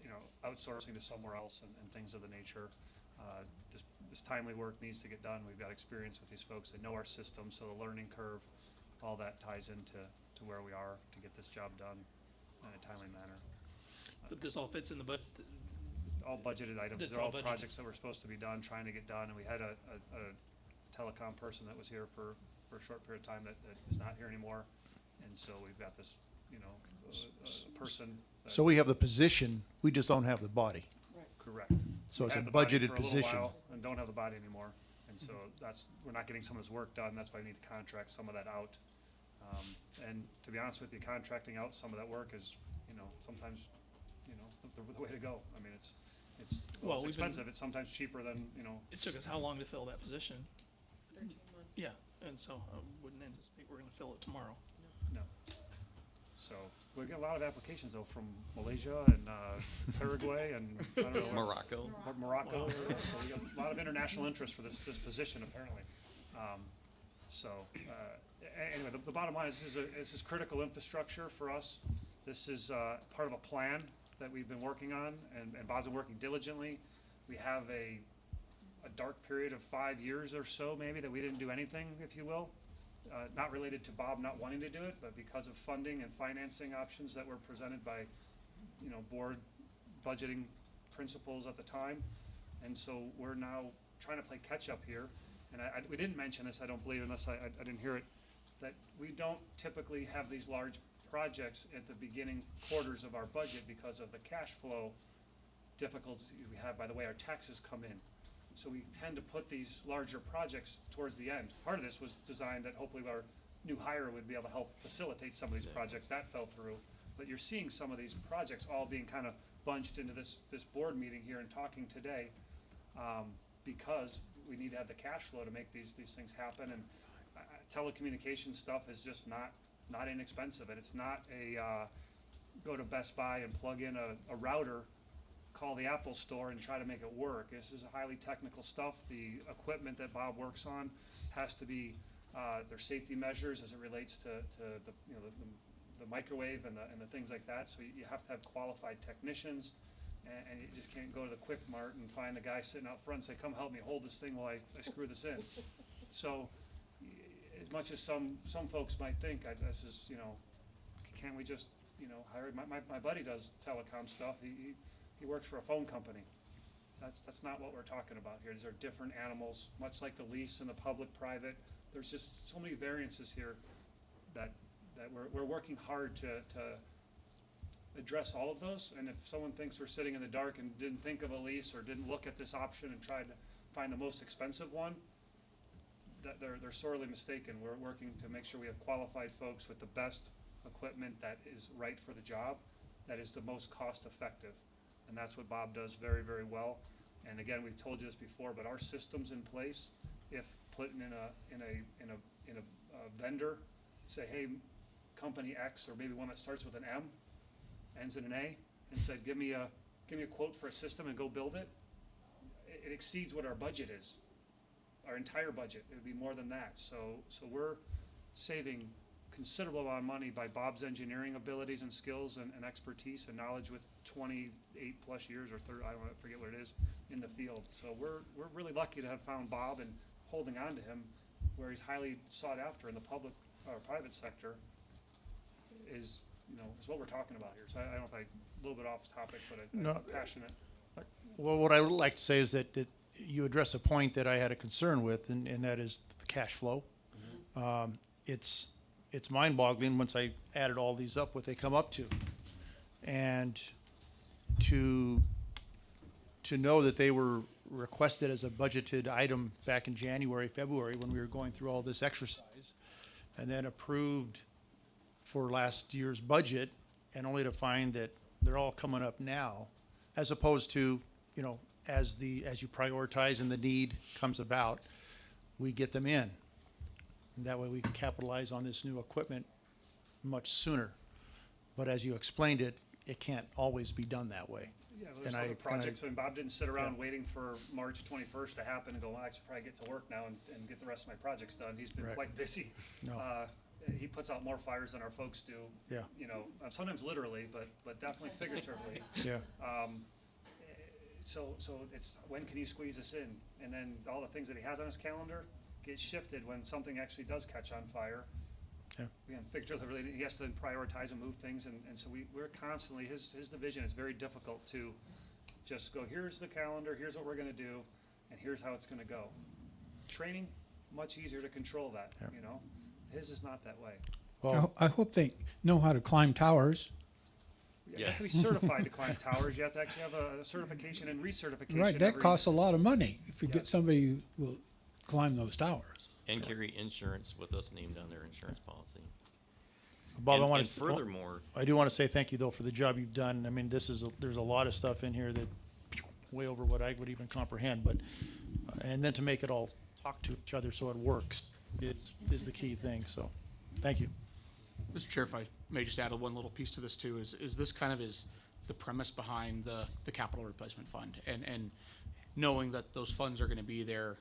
you know, outsourcing to somewhere else and things of the nature. This timely work needs to get done. We've got experience with these folks. They know our system, so the learning curve, all that ties into where we are to get this job done in a timely manner. But this all fits in the budget. All budgeted items. That's They're all all budgeted. projects that were supposed to be done, trying to get done, and we had a telecom person that was here for a short period of time that is not here anymore. And so we've got this, you know, a person. that- So we have the position, we just don't have the body. Correct. So We it's a had the body budgeted for a little position. while And don't have the body anymore. And so we're not getting some of this work done. That's why we need to contract some of that out. And to be honest with you, contracting out some of that work is, you know, sometimes, you know, the way to go. I mean, it's Well, we've been- expensive. It's sometimes cheaper than, you know, It took us how long to fill that position? 13 months. Yeah, and so I wouldn't anticipate we're gonna fill it tomorrow. no. So we get a lot of applications though from Malaysia and Paraguay and I don't know. Morocco. Morocco. So we got a lot of international interest for this position apparently. Anyway, the bottom line is this is critical infrastructure for us. This is part of a plan that we've been working on, and Bob's been working diligently. We have a dark period of 5 years or so maybe that we didn't do anything, if you will. Not related to Bob not wanting to do it, but because of funding and financing options that were presented by, you know, board budgeting principles at the time. And so we're now trying to play catch up here. And we didn't mention this, I don't believe, unless I didn't hear it, that we don't typically have these large projects at the beginning quarters of our budget because of the cash flow difficulties we have by the way our taxes come in. So we tend to put these larger projects towards the end. Part of this was designed that hopefully our new hire would be able to help facilitate some of these projects. That fell through. But you're seeing some of these projects all being kind of bunched into this board meeting here and talking today because we need to have the cash flow to make these things happen. And telecommunication stuff is just not inexpensive. And it's not a go to Best Buy and plug in a router, call the Apple store and try to make it work. This is highly technical stuff. The equipment that Bob works on has to be their safety measures as it relates to the, you know, the microwave and the things like that. So you have to have qualified technicians, and you just can't go to the Quick Mart and find the guy sitting out front and say, "Come help me hold this thing while I screw this in." So as much as some folks might think, this is, you know, can't we just, you know, hire my buddy does telecom stuff. He works for a phone company. That's not what we're talking about here. These are different animals, much like the lease and the public-private. There's just so many variances here that we're working hard to address all of those. And if someone thinks we're sitting in the dark and didn't think of a lease or didn't look at this option and tried to find the most expensive one, that they're sorely mistaken. We're working to make sure we have qualified folks with the best equipment that is right for the job, that is the most cost-effective. And that's what Bob does very, very well. And again, we've told you this before, but our system's in place. If put in a vendor, say, hey, company X, or maybe one that starts with an M, ends in an A, and said, give me a quote for a system and go build it, it exceeds what our budget is, our entire budget. It would be more than that. So we're saving considerable amount of money by Bob's engineering abilities and skills and expertise and knowledge with 28 plus years or 30, I don't know, I forget what it is, in the field. So we're really lucky to have found Bob and holding on to him where he's highly sought after in the public or private sector is what we're talking about here. So I don't know if a little bit off topic, but No. I'm passionate. Well, what I would like to say is that you address a point that I had a concern with, and that is the cash flow. It's mind-boggling once I added all these up, what they come up to. And to know that they were requested as a budgeted item back in January, February, when we were going through all this exercise, and then approved for last year's budget, and only to find that they're all coming up now, as opposed to, as you prioritize and the need comes about, we get them in. And that way we can capitalize on this new equipment much sooner. But as you explained it, it can't always be done that way. Yeah, there's And other I- projects, and Bob didn't sit around waiting for March 21st to happen and go, well, I should probably get to work now and get the rest of my projects done. He's been Right. quite busy. No. He puts out more fires than our folks do. Yeah. Sometimes literally, but definitely figuratively. Yeah, So it's, when can you squeeze this in? And then all the things that he has on his calendar get shifted when something actually does catch on fire. Yeah. Again, figuratively, he has to prioritize and move things, and so we're constantly, his division is very difficult to just go, here's the calendar, here's what we're gonna do, and here's how it's gonna go. Training, much easier to control that, Yeah. His is not that way. well, I hope they know how to climb towers. You have to be certified to climb towers, you have to actually have a certification and recertification. Right, that every- costs a lot of money if you Yeah. get somebody who will climb those towers. And carry insurance with us named on their insurance policy. Bob, And- I want and to. furthermore, I do want to say thank you, though, for the job you've done. I mean, there's a lot of stuff in here that way over what I would even comprehend, but, and then to make it all talk to each other so it works is the key thing, so, thank you. Mr. Chair, if I may just add one little piece to this too, is this kind of is the premise behind the capital replacement fund, and knowing that those funds are gonna be there,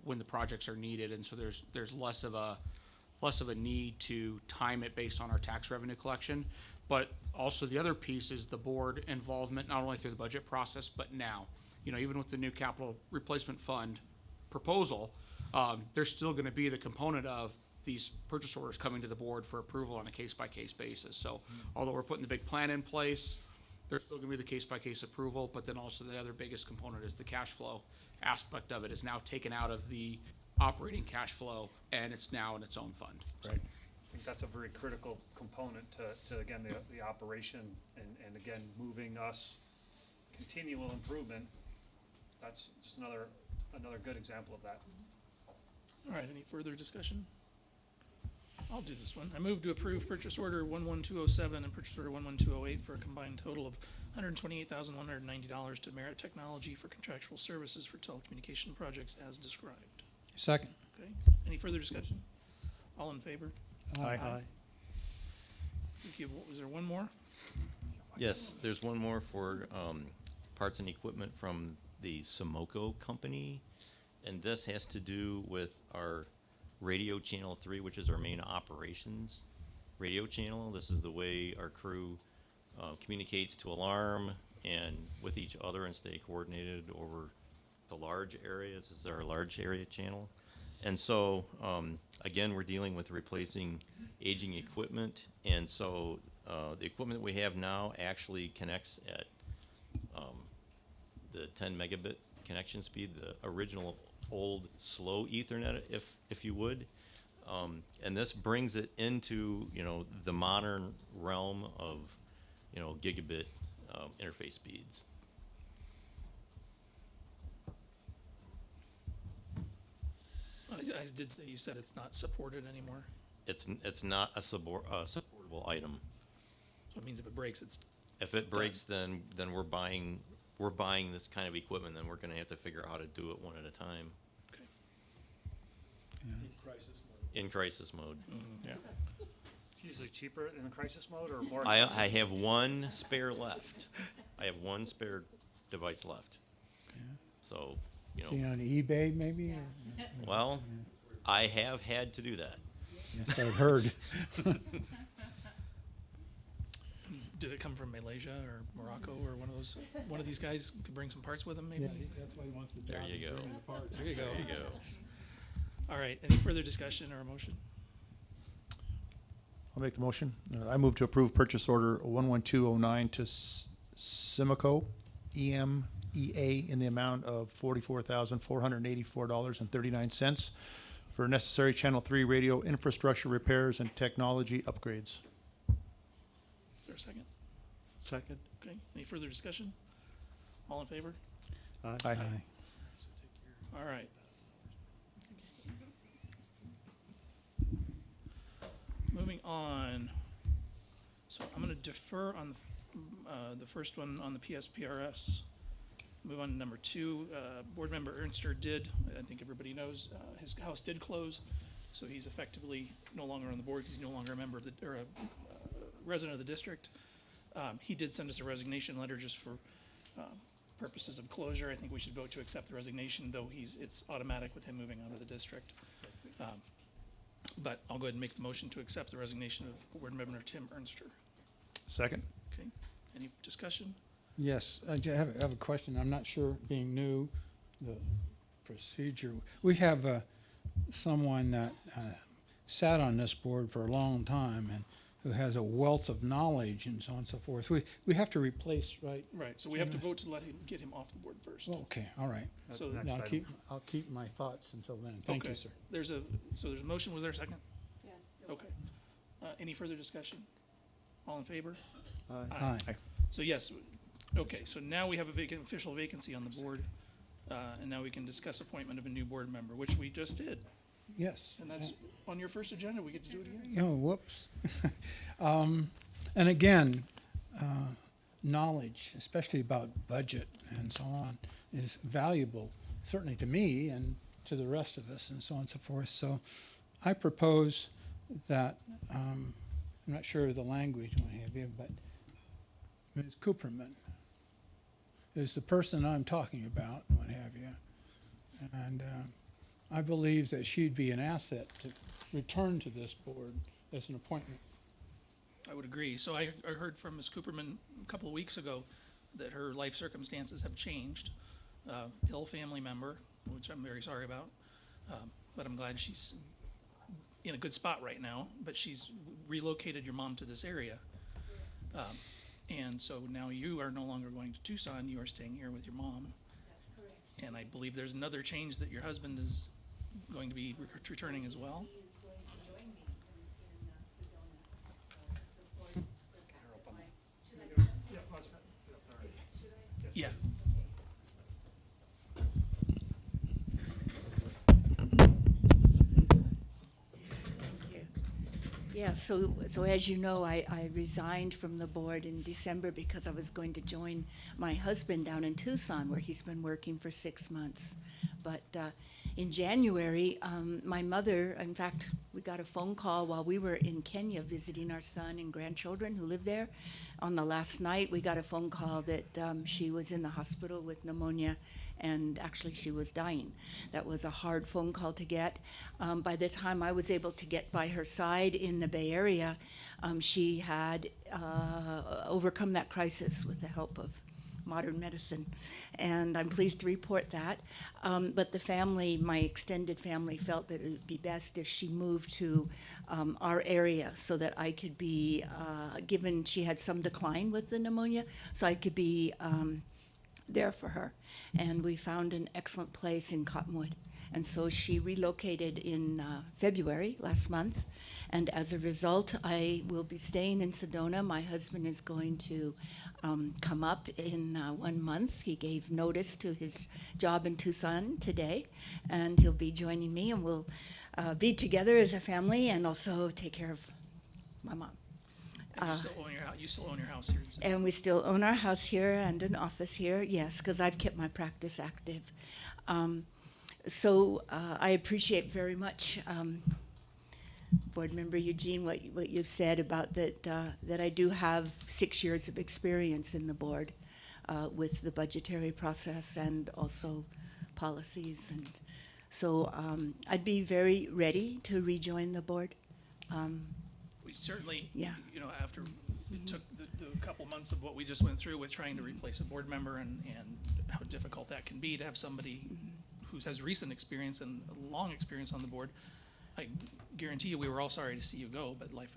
when the projects are needed, and so there's less of a need to time it based on our tax revenue collection. But also the other piece is the board involvement, not only through the budget process, but now. Even with the new capital replacement fund proposal, there's still gonna be the component of these purchase orders coming to the board for approval on a case-by-case basis. So although we're putting the big plan in place, there's still gonna be the case-by-case approval, but then also the other biggest component is the cash flow aspect of it is now taken out of the operating cash flow, and it's now in its own fund. So Right. I think that's a very critical component to again, the operation, and again, moving us continual improvement. That's just another good example of that. All right, any further discussion? I'll do this one. I move to approve purchase order 11207 and purchase order 11208 for a combined total of $128,190 to Merit Technology for contractual services for telecommunication projects as described. Second. Okay, any further discussion? All in favor? Aye. Thank you. Was there one more? yes, there's one more for parts and equipment from the Sumoco company. And this has to do with our radio channel 3, which is our main operations radio channel. This is the way our crew communicates to alarm and with each other and stay coordinated over the large area. This is our large area channel. And so, again, we're dealing with replacing aging equipment. And so the equipment that we have now actually connects at the 10 megabit connection speed, the original old slow Ethernet, if you would. And this brings it into, the modern realm of, gigabit interface speeds. I did say, you said it's not supported anymore. It's not a supportable item. So it means if it breaks, it's, If it breaks, then we're buying this kind of equipment, then we're gonna have to figure out how to do it one at a time. okay. in crisis mode. Yeah. It's usually cheaper in crisis mode or more I expensive? have one spare left. I have one spare device left. So, you Seen know, on eBay maybe? Or- well, I have had to do that. Yes, I've heard. Did it come from Malaysia or Morocco or one of these guys could bring some parts with him maybe? That's why he wants the There job. you go. There you go. There you go. All right, any further discussion or a motion? I'll make the motion. I move to approve purchase order 11209 to Simico EMEA in the amount of $44,484.39 for necessary Channel 3 radio infrastructure repairs and technology upgrades. Is there a second? Second. Okay, any further discussion? All in favor? Aye. Aye. All right. Moving on. So I'm going to defer on the first one on the PSPRS. Move on to number 2. Board member Ernster did, I think everybody knows, his house did close, so he's effectively no longer on the board because he's no longer a member of the, or a resident of the district. He did send us a resignation letter just for purposes of closure. I think we should vote to accept the resignation, though it's automatic with him moving out of the district. But I'll go ahead and make the motion to accept the resignation of Board Member Tim Ernster. Second? Okay, any discussion? Yes, I have a question. I'm not sure, being new, the procedure. We have someone that sat on this board for a long time and who has a wealth of knowledge and so on and so forth. We have to replace, right? Right, so we have to vote to get him off the board first. Okay, all right. That's So the next I'll item. keep my thoughts until then. Thank you, Okay. sir. There's a motion, was there a second? Yes. Okay. Any further discussion? All in favor? Aye. So yes, okay, so now we have a official vacancy on the board, and now we can discuss appointment of a new board member, which we just did. Yes. And that's on your first agenda, we get to do it again? Oh, whoops. And again, knowledge, especially about budget and so on, is valuable, certainly to me and to the rest of us and so on and so forth. So I propose that, I'm not sure of the language what have you, but Ms. Cooperman is the person I'm talking about, what have you. And I believe that she'd be an asset to return to this board as an appointment. I would agree. So I heard from Ms. Cooperman a couple of weeks ago that her life circumstances have changed. Ill family member, which I'm very sorry about, but I'm glad she's in a good spot right now, but she's relocated your mom to this area. And so now you are no longer going to Tucson, you are staying here with your mom. That's correct. And I believe there's another change that your husband is going to be returning as well. He is going to join me in Sedona, to support my, should I? Yeah, oh, that's good. Yeah, all right. Should I? Yeah. Thank you. Yeah, so as you know, I resigned from the board in December because I was going to join my husband down in Tucson, where he's been working for 6 months. But in January, my mother, in fact, we got a phone call while we were in Kenya visiting our son and grandchildren who live there. On the last night, we got a phone call that she was in the hospital with pneumonia, and actually she was dying. That was a hard phone call to get. By the time I was able to get by her side in the Bay Area, she had overcome that crisis with the help of modern medicine, and I'm pleased to report that. But the family, my extended family, felt that it would be best if she moved to our area so that I could be given, she had some decline with the pneumonia, so I could be there for her. And we found an excellent place in Cottonwood. And so she relocated in February last month. And as a result, I will be staying in Sedona. My husband is going to come up in 1 month. He gave notice to his job in Tucson today, and he'll be joining me, and we'll be together as a family and also take care of my mom. And you still own your house, you still own your house here in Sedona. And we still own our house here and an office here, yes, because I've kept my practice active. I appreciate very much, Board Member Eugene, what you've said about that I do have 6 years of experience in the board with the budgetary process and also policies. And so I'd be very ready to rejoin the board. We certainly, Yeah. you know, after it took the couple months of what we just went through with trying to replace a board member and how difficult that can be to have somebody who has recent experience and long experience on the board. I guarantee you, we were all sorry to see you go, but life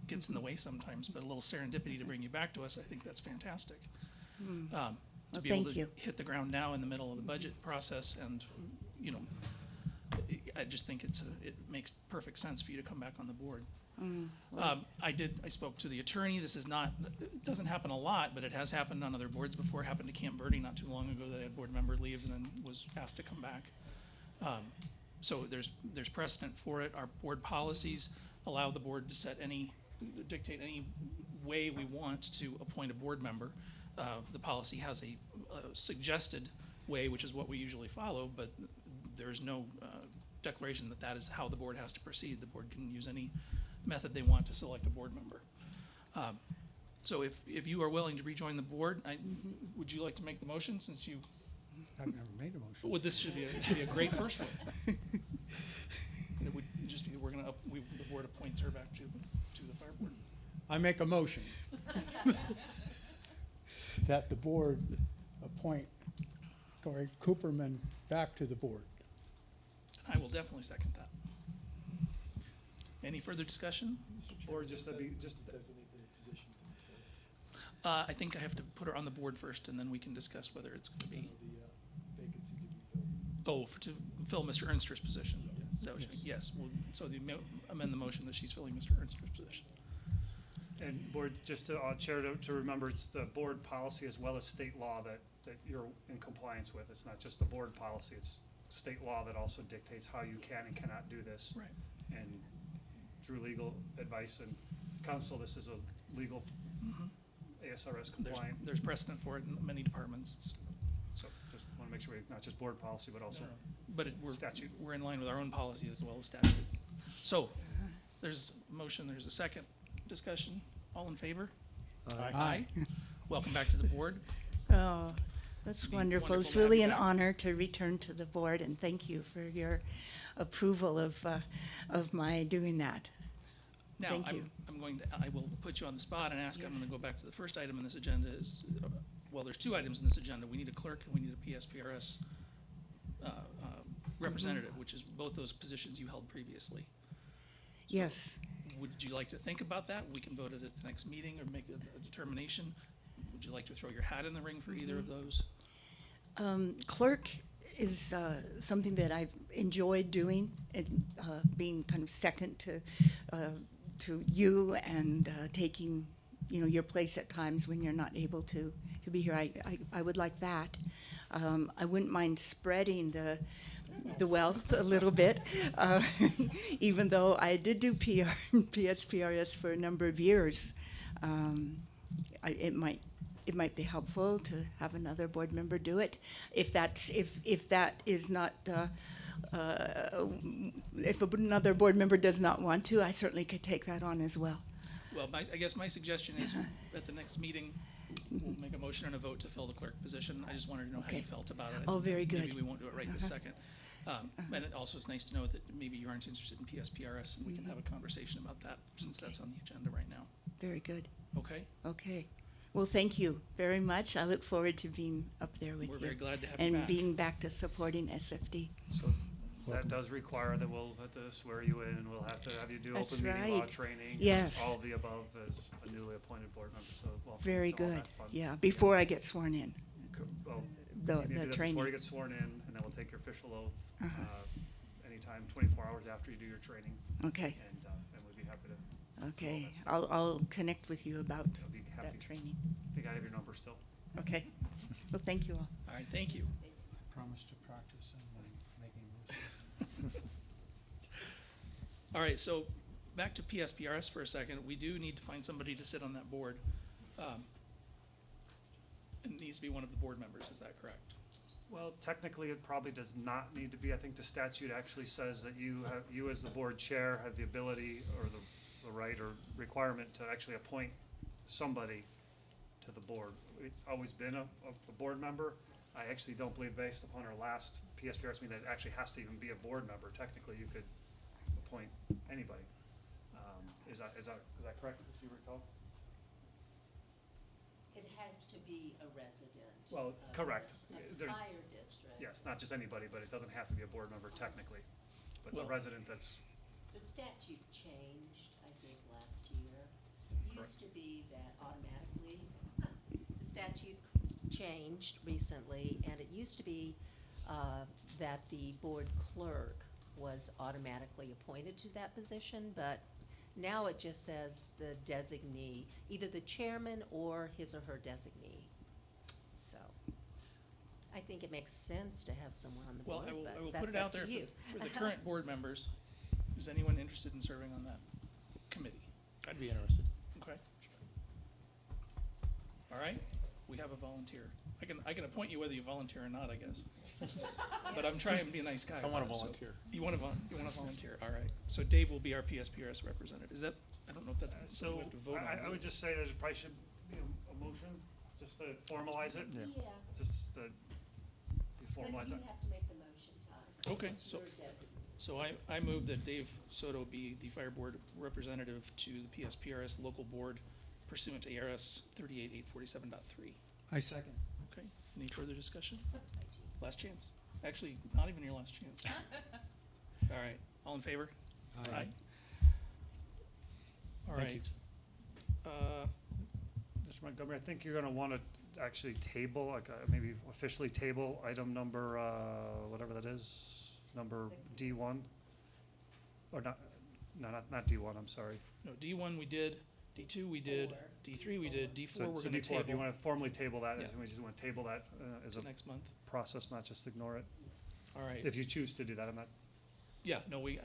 gets in the way sometimes. But a little serendipity to bring you back to us, I think that's fantastic. To Well, be able thank to you. hit the ground now in the middle of the budget process, and you know, I just think it makes perfect sense for you to come back on the board. I spoke to the attorney. This is not, it doesn't happen a lot, but it has happened on other boards before. It happened to Camp Verde not too long ago. They had a board member leave and then was asked to come back. So there's precedent for it. Our board policies allow the board to dictate any way we want to appoint a board member. The policy has a suggested way, which is what we usually follow, but there's no declaration that is how the board has to proceed. The board can use any method they want to select a board member. So if you are willing to rejoin the board, would you like to make the motion since you, I've never made a motion. well, this should be a great first one. It would just be, the board appoints her back to the fire board. I make a motion that the board appoint Corey Cooperman back to the board. I will definitely second that. Any further discussion? Or just to be, just, Designate the position. I think I have to put her on the board first, and then we can discuss whether it's going to be, The vacancy to be filled. to fill Mr. Ernster's position. Is that what you mean? Yes, well, so amend the motion that she's filling Mr. Ernster's position. and board, just to, Chair, to remember, it's the board policy as well as state law that you're in compliance with. It's not just the board policy, it's state law that also dictates how you can and cannot do this. Right. And through legal advice and counsel, this is a legal ASRS compliant. There's precedent for it in many departments. So just want to make sure we, not just board policy, but also But statute. we're in line with our own policy as well as statute. So, there's a motion, there's a second discussion. All in favor? Aye. Welcome back to the board. Oh, that's It'd be wonderful. wonderful It's to have really you an back. honor to return to the board, and thank you for your approval of my doing that. Now, Thank you. I will put you on the spot and ask, I'm gonna go back to the first item in this agenda is, well, there's two items in this agenda. We need a clerk and we need a PSPRS representative, which is both those positions you held previously. Yes. Would you like to think about that? We can vote it at the next meeting or make a determination. Would you like to throw your hat in the ring for either of those? Clerk is something that I've enjoyed doing, and being kind of second to you and taking, your place at times when you're not able to be here. I would like that. I wouldn't mind spreading the wealth a little bit, even though I did do PSPRS for a number of years. It might be helpful to have another board member do it. If that is not, if another board member does not want to, I certainly could take that on as well. Well, I guess my suggestion is at the next meeting, we'll make a motion and a vote to fill the clerk position. I just wanted to know how you Okay. felt about it. Oh, very good. Maybe we won't do it right this second. And it also is nice to know that maybe you aren't interested in PSPRS, and we can have a conversation about that since that's on the agenda right now. Very good. Okay? Okay. Well, thank you very much. I look forward to being up there with you. We're very glad to have you And back. being back to supporting SFD. So that does require that we'll have to swear you in, and we'll have to have you do That's open meeting law right. training. Yes. All of the above as a newly appointed board member, so welcome Very to all good. that fun. Yeah, before I get sworn in. Well, The you need to do that training. before you get sworn in, and then we'll take your official oath, Uh-huh. anytime 24 hours after you do your training, Okay, and we'd be happy to, okay. that's- I'll connect with you about I'll be happy. that training. I think I have your number still. Okay. Well, thank you all. All right, thank you. I promise to practice and making motions. All right, so back to PSPRS for a second. We do need to find somebody to sit on that board. It needs to be one of the board members, is that correct? Well, technically, it probably does not need to be. I think the statute actually says that you as the board chair have the ability or the right or requirement to actually appoint somebody to the board. It's always been a board member. I actually don't believe, based upon our last PSPRS meeting, that it actually has to even be a board member. Technically, you could appoint anybody. Is that correct, if you recall? It has to be a resident. Well, of correct. the There- fire district. Yes, not just anybody, but it doesn't have to be a board member technically. But the Well- resident that's, The statute changed, I think, last year. It used to be that automatically, the statute changed recently, and it used to be that the board clerk was automatically appointed to that position, but now it just says the designee, either the chairman or his or her designee. So, I think it makes sense to have someone on the Well, board, I will but put that's it out up to there you. for the current board members. Is anyone interested in serving on that committee? I'd be interested. Okay. All right, we have a volunteer. I can appoint you whether you volunteer or not, I guess. But I'm trying to be a nice guy. I want to so- volunteer. You want to volunteer, all right. So Dave will be our PSPRS representative. Is that, I don't know if that's something so we have to vote on. I is would it? just say there probably should be a motion, just to formalize it. Yeah. Yeah, Just to but formalize you it. have to make the motion, Todd. Okay, It's so- your designee. So I move that Dave Soto be the fire board representative to the PSPRS local board pursuant to ARS 38847.3. I second. Okay, any further discussion? Last chance. Actually, not even your last chance. All right, all in favor? Aye. All Thank you. right. Mr. Montgomery, I think you're gonna wanna actually table, like, maybe officially table item number, whatever that is, number D1. Or not D1, I'm sorry. No, D1 we did, D2 we did, Four. D3 we did, D4 So we're gonna D4, if you table wanna formally table that, Yeah. if we just wanna table that, as a next month. process, not just ignore it. All right. If you choose to do that, I'm not, Yeah, no, we're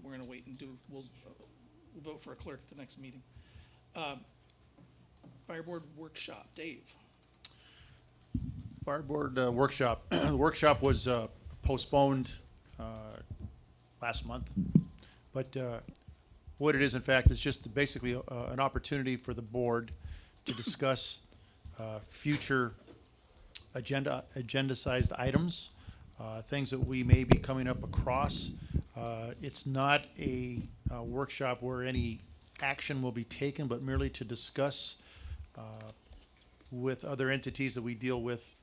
gonna wait and we'll vote for a clerk at the next meeting. Fire board workshop, Dave. Fire board workshop. The workshop was postponed last month. But what it is, in fact, is just basically an opportunity for the board to discuss future agenda-sized items, things that we may be coming up across. It's not a workshop where any action will be taken, but merely to discuss with other entities that we deal with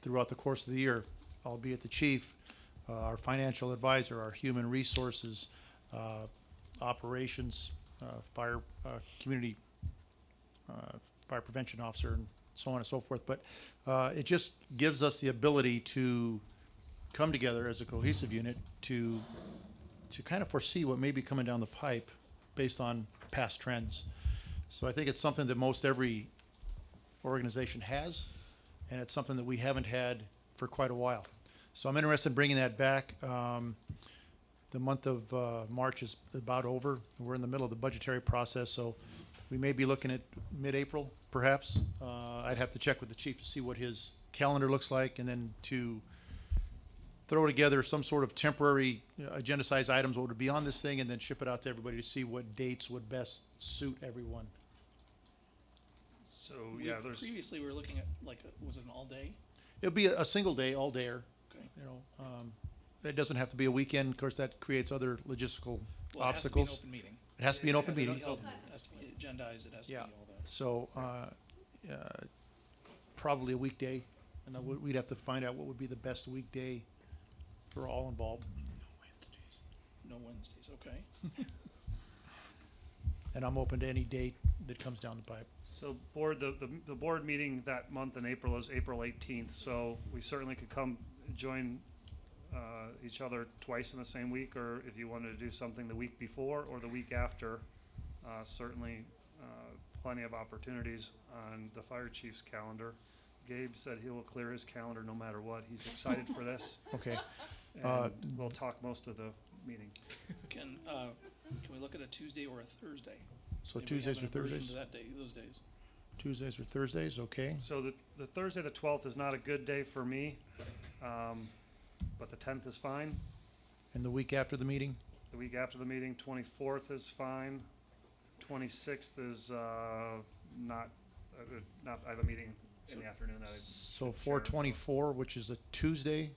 throughout the course of the year, albeit the chief, our financial advisor, our human resources, operations, fire, community, fire prevention officer, and so on and so forth. But it just gives us the ability to come together as a cohesive unit to kind of foresee what may be coming down the pipe based on past trends. So I think it's something that most every organization has, and it's something that we haven't had for quite a while. So I'm interested in bringing that back. The month of March is about over. We're in the middle of the budgetary process, so we may be looking at mid-April, perhaps. I'd have to check with the chief to see what his calendar looks like, and then to throw together some sort of temporary agenda-sized items, what would be on this thing, and then ship it out to everybody to see what dates would best suit everyone. so, yeah, there's, Previously, we were looking at was it an all-day? It'll be a single day, all-dayer, Okay. you know. It doesn't have to be a weekend. Of course, that creates other logistical Well, it has to be an obstacles. open meeting. It has to be an open It has to be meeting. open. It has to be agendized, it has to be Yeah. all that. So, probably a weekday, and then we'd have to find out what would be the best weekday for all involved. No Wednesdays, okay. And I'm open to any date that comes down the pipe. so board, the board meeting that month in April is April 18th, so we certainly could come join each other twice in the same week, or if you wanted to do something the week before or the week after, certainly plenty of opportunities on the fire chief's calendar. Gabe said he will clear his calendar no matter what. He's excited for this, Okay. and we'll talk most of the meeting. Can we look at a Tuesday or a Thursday? So Anybody Tuesdays have or an aversion Thursdays? to that day, those days? Tuesdays or Thursdays, okay. So the Thursday, the 12th is not a good day for me, but the 10th is fine. And the week after the meeting? The week after the meeting, 24th is fine. 26th is not, I have a meeting in the afternoon that I So should four share, so- 24, which is a Tuesday,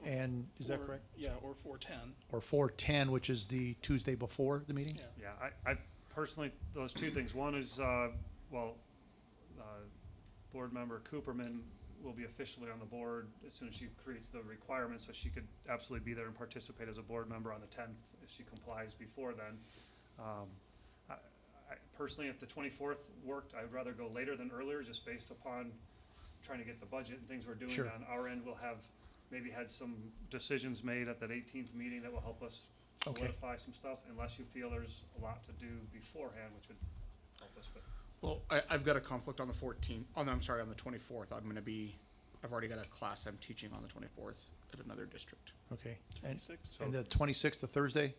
and, is that Or- correct? Yeah, or 4:10. Or 4:10, which is the Tuesday before the meeting? Yeah. Yeah, I personally, those two things. One is, Board Member Cooperman will be officially on the board as soon as she creates the requirements, so she could absolutely be there and participate as a board member on the 10th if she complies before then. I personally, if the 24th worked, I would rather go later than earlier, just based upon trying to get the budget and things we're doing Sure. on our end. We'll have maybe had some decisions made at that 18th meeting that will help us Okay. solidify some stuff, unless you feel there's a lot to do beforehand, which would help us, but. Well, I've got a conflict on the 14th, I'm sorry, on the 24th. I've already got a class I'm teaching on the 24th at another district. Okay. And 26th. and the 26th, the Thursday?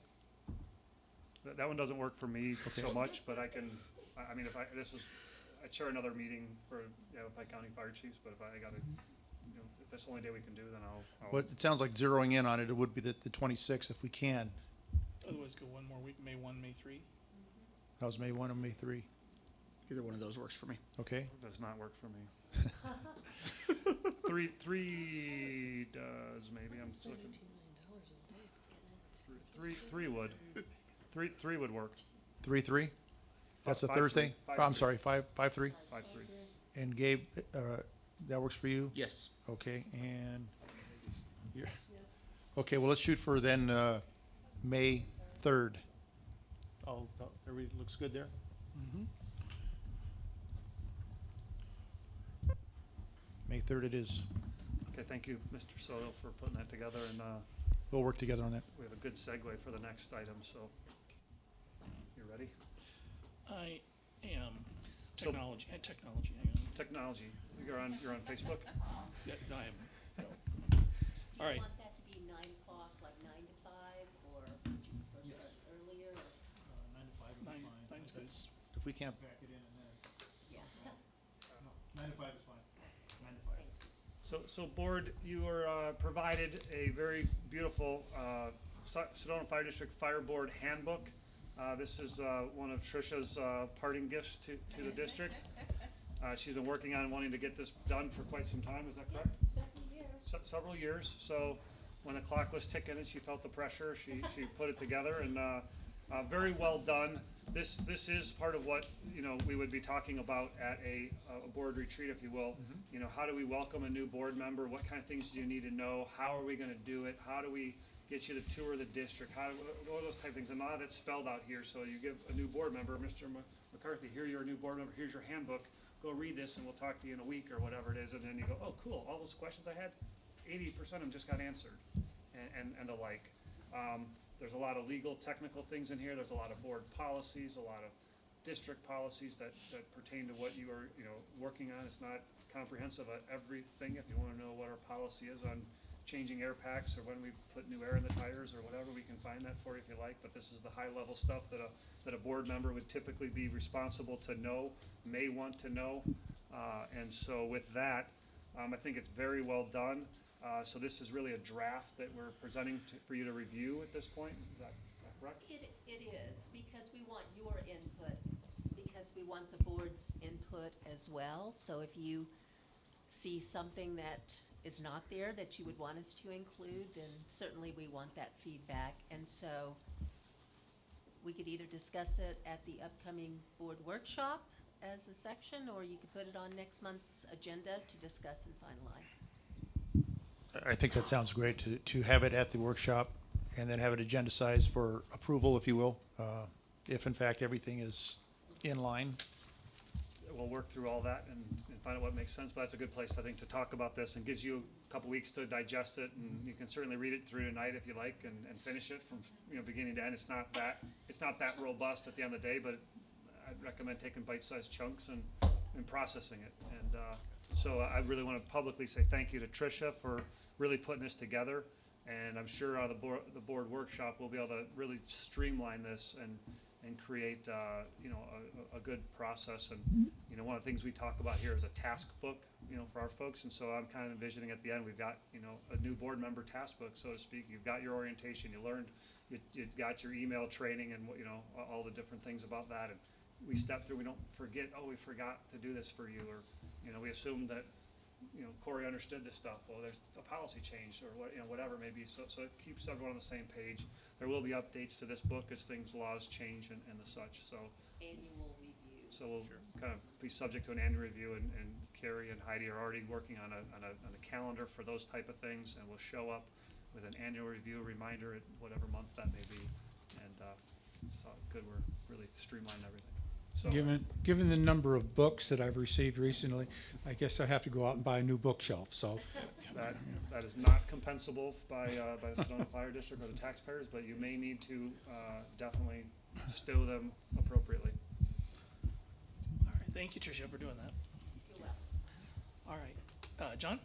That one doesn't work for me so Okay. much, but I can, I mean, I chair another meeting for, Pike County Fire Chiefs, but if I gotta, if that's the only day we can do, then I'll. Well, it sounds like zeroing in on it, it would be the 26th if we can. Otherwise, go one more week, May 1, May 3. That was May 1 and May 3, Either one of those works for me. okay? Does not work for me. Three does, maybe, I'm just looking. Three would. Three would work. 3/3? That's a 5/3, Thursday? 5/3. I'm sorry, 5/3? 5-3. And Gabe, that works for you? Yes. Okay, and you're, okay, well, let's shoot for then, May 3rd. Everybody looks good there? May 3rd it is. Okay, thank you, Mr. Soto, for putting that together, and, We'll work together on that. we have a good segue for the next item, so. You ready? I am. So- Technology, hang on. Technology, you're on Facebook? Yeah, I am. No. Do All right. you want that to be 9 o'clock, like 9 to 5, or would you prefer start earlier? 9 to 5 Nine- nine's good. If we can't pack it in and then, Yeah. 9 to 5 is fine. 9 to 5. So board, you were provided a very beautiful Sedona Fire District Fire Board Handbook. This is one of Tricia's parting gifts to the district. She's been working on wanting to get this done for quite some time, is that correct? Several years. Several years, so when the clock was ticking and she felt the pressure, she put it together, and very well done. This is part of what, we would be talking about at a board retreat, if you will. How do we welcome a new board member? What kind of things do you need to know? How are we gonna do it? How do we get you to tour the district? All those type of things, and a lot of it's spelled out here, so you give a new board member, Mr. McCarthy, here you're a new board member, here's your handbook, go read this and we'll talk to you in a week or whatever it is, and then you go, oh, cool, all those questions I had, 80% of them just got answered, and the like. There's a lot of legal, technical things in here, there's a lot of board policies, a lot of district policies that pertain to what you are, working on. It's not comprehensive at everything. If you wanna know what our policy is on changing air packs, or when we put new air in the tires, or whatever, we can find that for you if you like, but this is the high-level stuff that a board member would typically be responsible to know, may want to know. And so with that, I think it's very well done. So this is really a draft that we're presenting for you to review at this point. Is that correct? It is, because we want your input, because we want the board's input as well. So if you see something that is not there that you would want us to include, then certainly we want that feedback. And so we could either discuss it at the upcoming board workshop as a section, or you could put it on next month's agenda to discuss and finalize. I think that sounds great to have it at the workshop and then have it agenda-sized for approval, if you will, if in fact everything is in line. We'll work through all that and find out what makes sense, but that's a good place, I think, to talk about this, and gives you a couple weeks to digest it, and you can certainly read it through tonight if you like, and finish it from, beginning to end. It's not that robust at the end of the day, but I'd recommend taking bite-sized chunks and processing it. And so I really want to publicly say thank you to Tricia for really putting this together, And I'm sure the board workshop will be able to really streamline this and create, you know, a good process. And, you know, one of the things we talk about here is a task book, you know, for our folks. And so I'm kind of envisioning at the end, we've got, you know, a new board member task book, so to speak. You've got your orientation, you learned, you got your email training and, you know, all the different things about that. And we step through, we don't forget, oh, we forgot to do this for you, or, you know, we assume that, you know, Corey understood this stuff. Well, there's a policy change or what, you know, whatever it may be. So it keeps everyone on the same page. There will be updates to this book as laws change and the such. So Annual review. so we'll kind of be subject to an annual review, and Carrie and Heidi are already working on a calendar for those type of things, and we'll show up with an annual review reminder at whatever month that may be. And it's good. We're really streamlining everything. So Given the number of books that I've received recently, I guess I have to go out and buy a new bookshelf, so. that is not compensable by the Sedona Fire District or the taxpayers, but you may need to definitely stow them appropriately. All right, thank you, Tricia, for doing that. You're welcome. All right, John?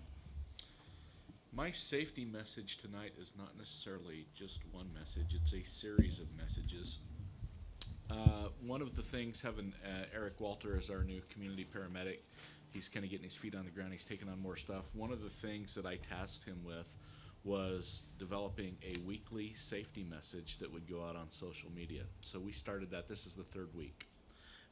My safety message tonight is not necessarily just one message, it's a series of messages. One of the things, having Eric Walter as our new community paramedic, he's kind of getting his feet on the ground, he's taking on more stuff. One of the things that I tasked him with was developing a weekly safety message that would go out on social media. So we started that. This is the third week.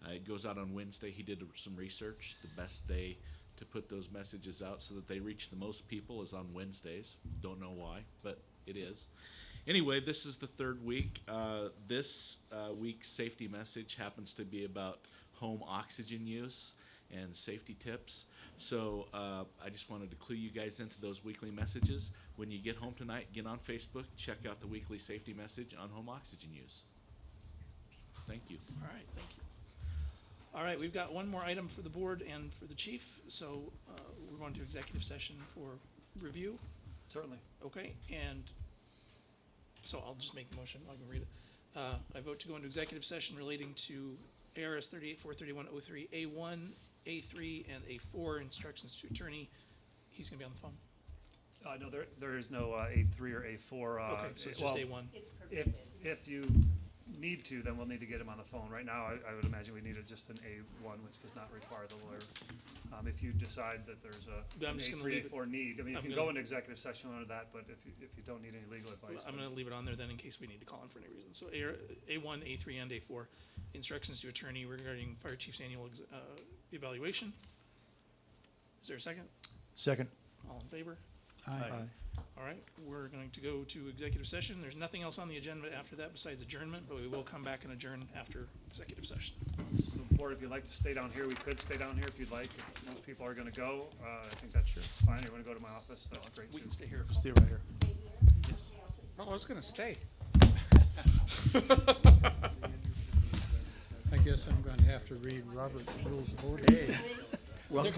It goes out on Wednesday. He did some research. The best day to put those messages out so that they reach the most people is on Wednesdays. Don't know why, but it is. Anyway, this is the third week. This week's safety message happens to be about home oxygen use and safety tips. So I just wanted to clue you guys into those weekly messages. When you get home tonight, get on Facebook, check out the weekly safety message on home oxygen use. Thank you. All right, thank you. All right, we've got one more item for the board and for the chief. So we're going to executive session for review. Certainly. Okay, and so I'll just make the motion. I can read it. I vote to go into executive session relating to ARS 38-431-03, A1, A3, and A4 instructions to attorney. He's gonna be on the phone. No, there is no A3 or A4. Okay, so it's just A1. It's If, permitted. if you need to, then we'll need to get him on the phone. Right now, I would imagine we needed just an A1, which does not require the lawyer. If you decide that there's But I'm an just gonna A3, leave it- A4 need, I mean, you I'm can gonna- go into executive session under that, but if you don't need any legal advice. I'm then- gonna leave it on there then in case we need to call in for any reason. So A1, A3, and A4, instructions to attorney regarding fire chief's annual evaluation. Is there a second? Second. All in favor? Aye. All right, we're going to go to executive session. There's nothing else on the agenda after that besides adjournment, but we will come back and adjourn after executive session. So, board, if you'd like to stay down here, we could stay down here if you'd like. If most people are gonna go, I think that's fine. You wanna go to my office, that's great We too. can stay here. Stay right here. Oh, I was gonna stay. I guess I'm going to have to read Robert's Rules of Order. Well,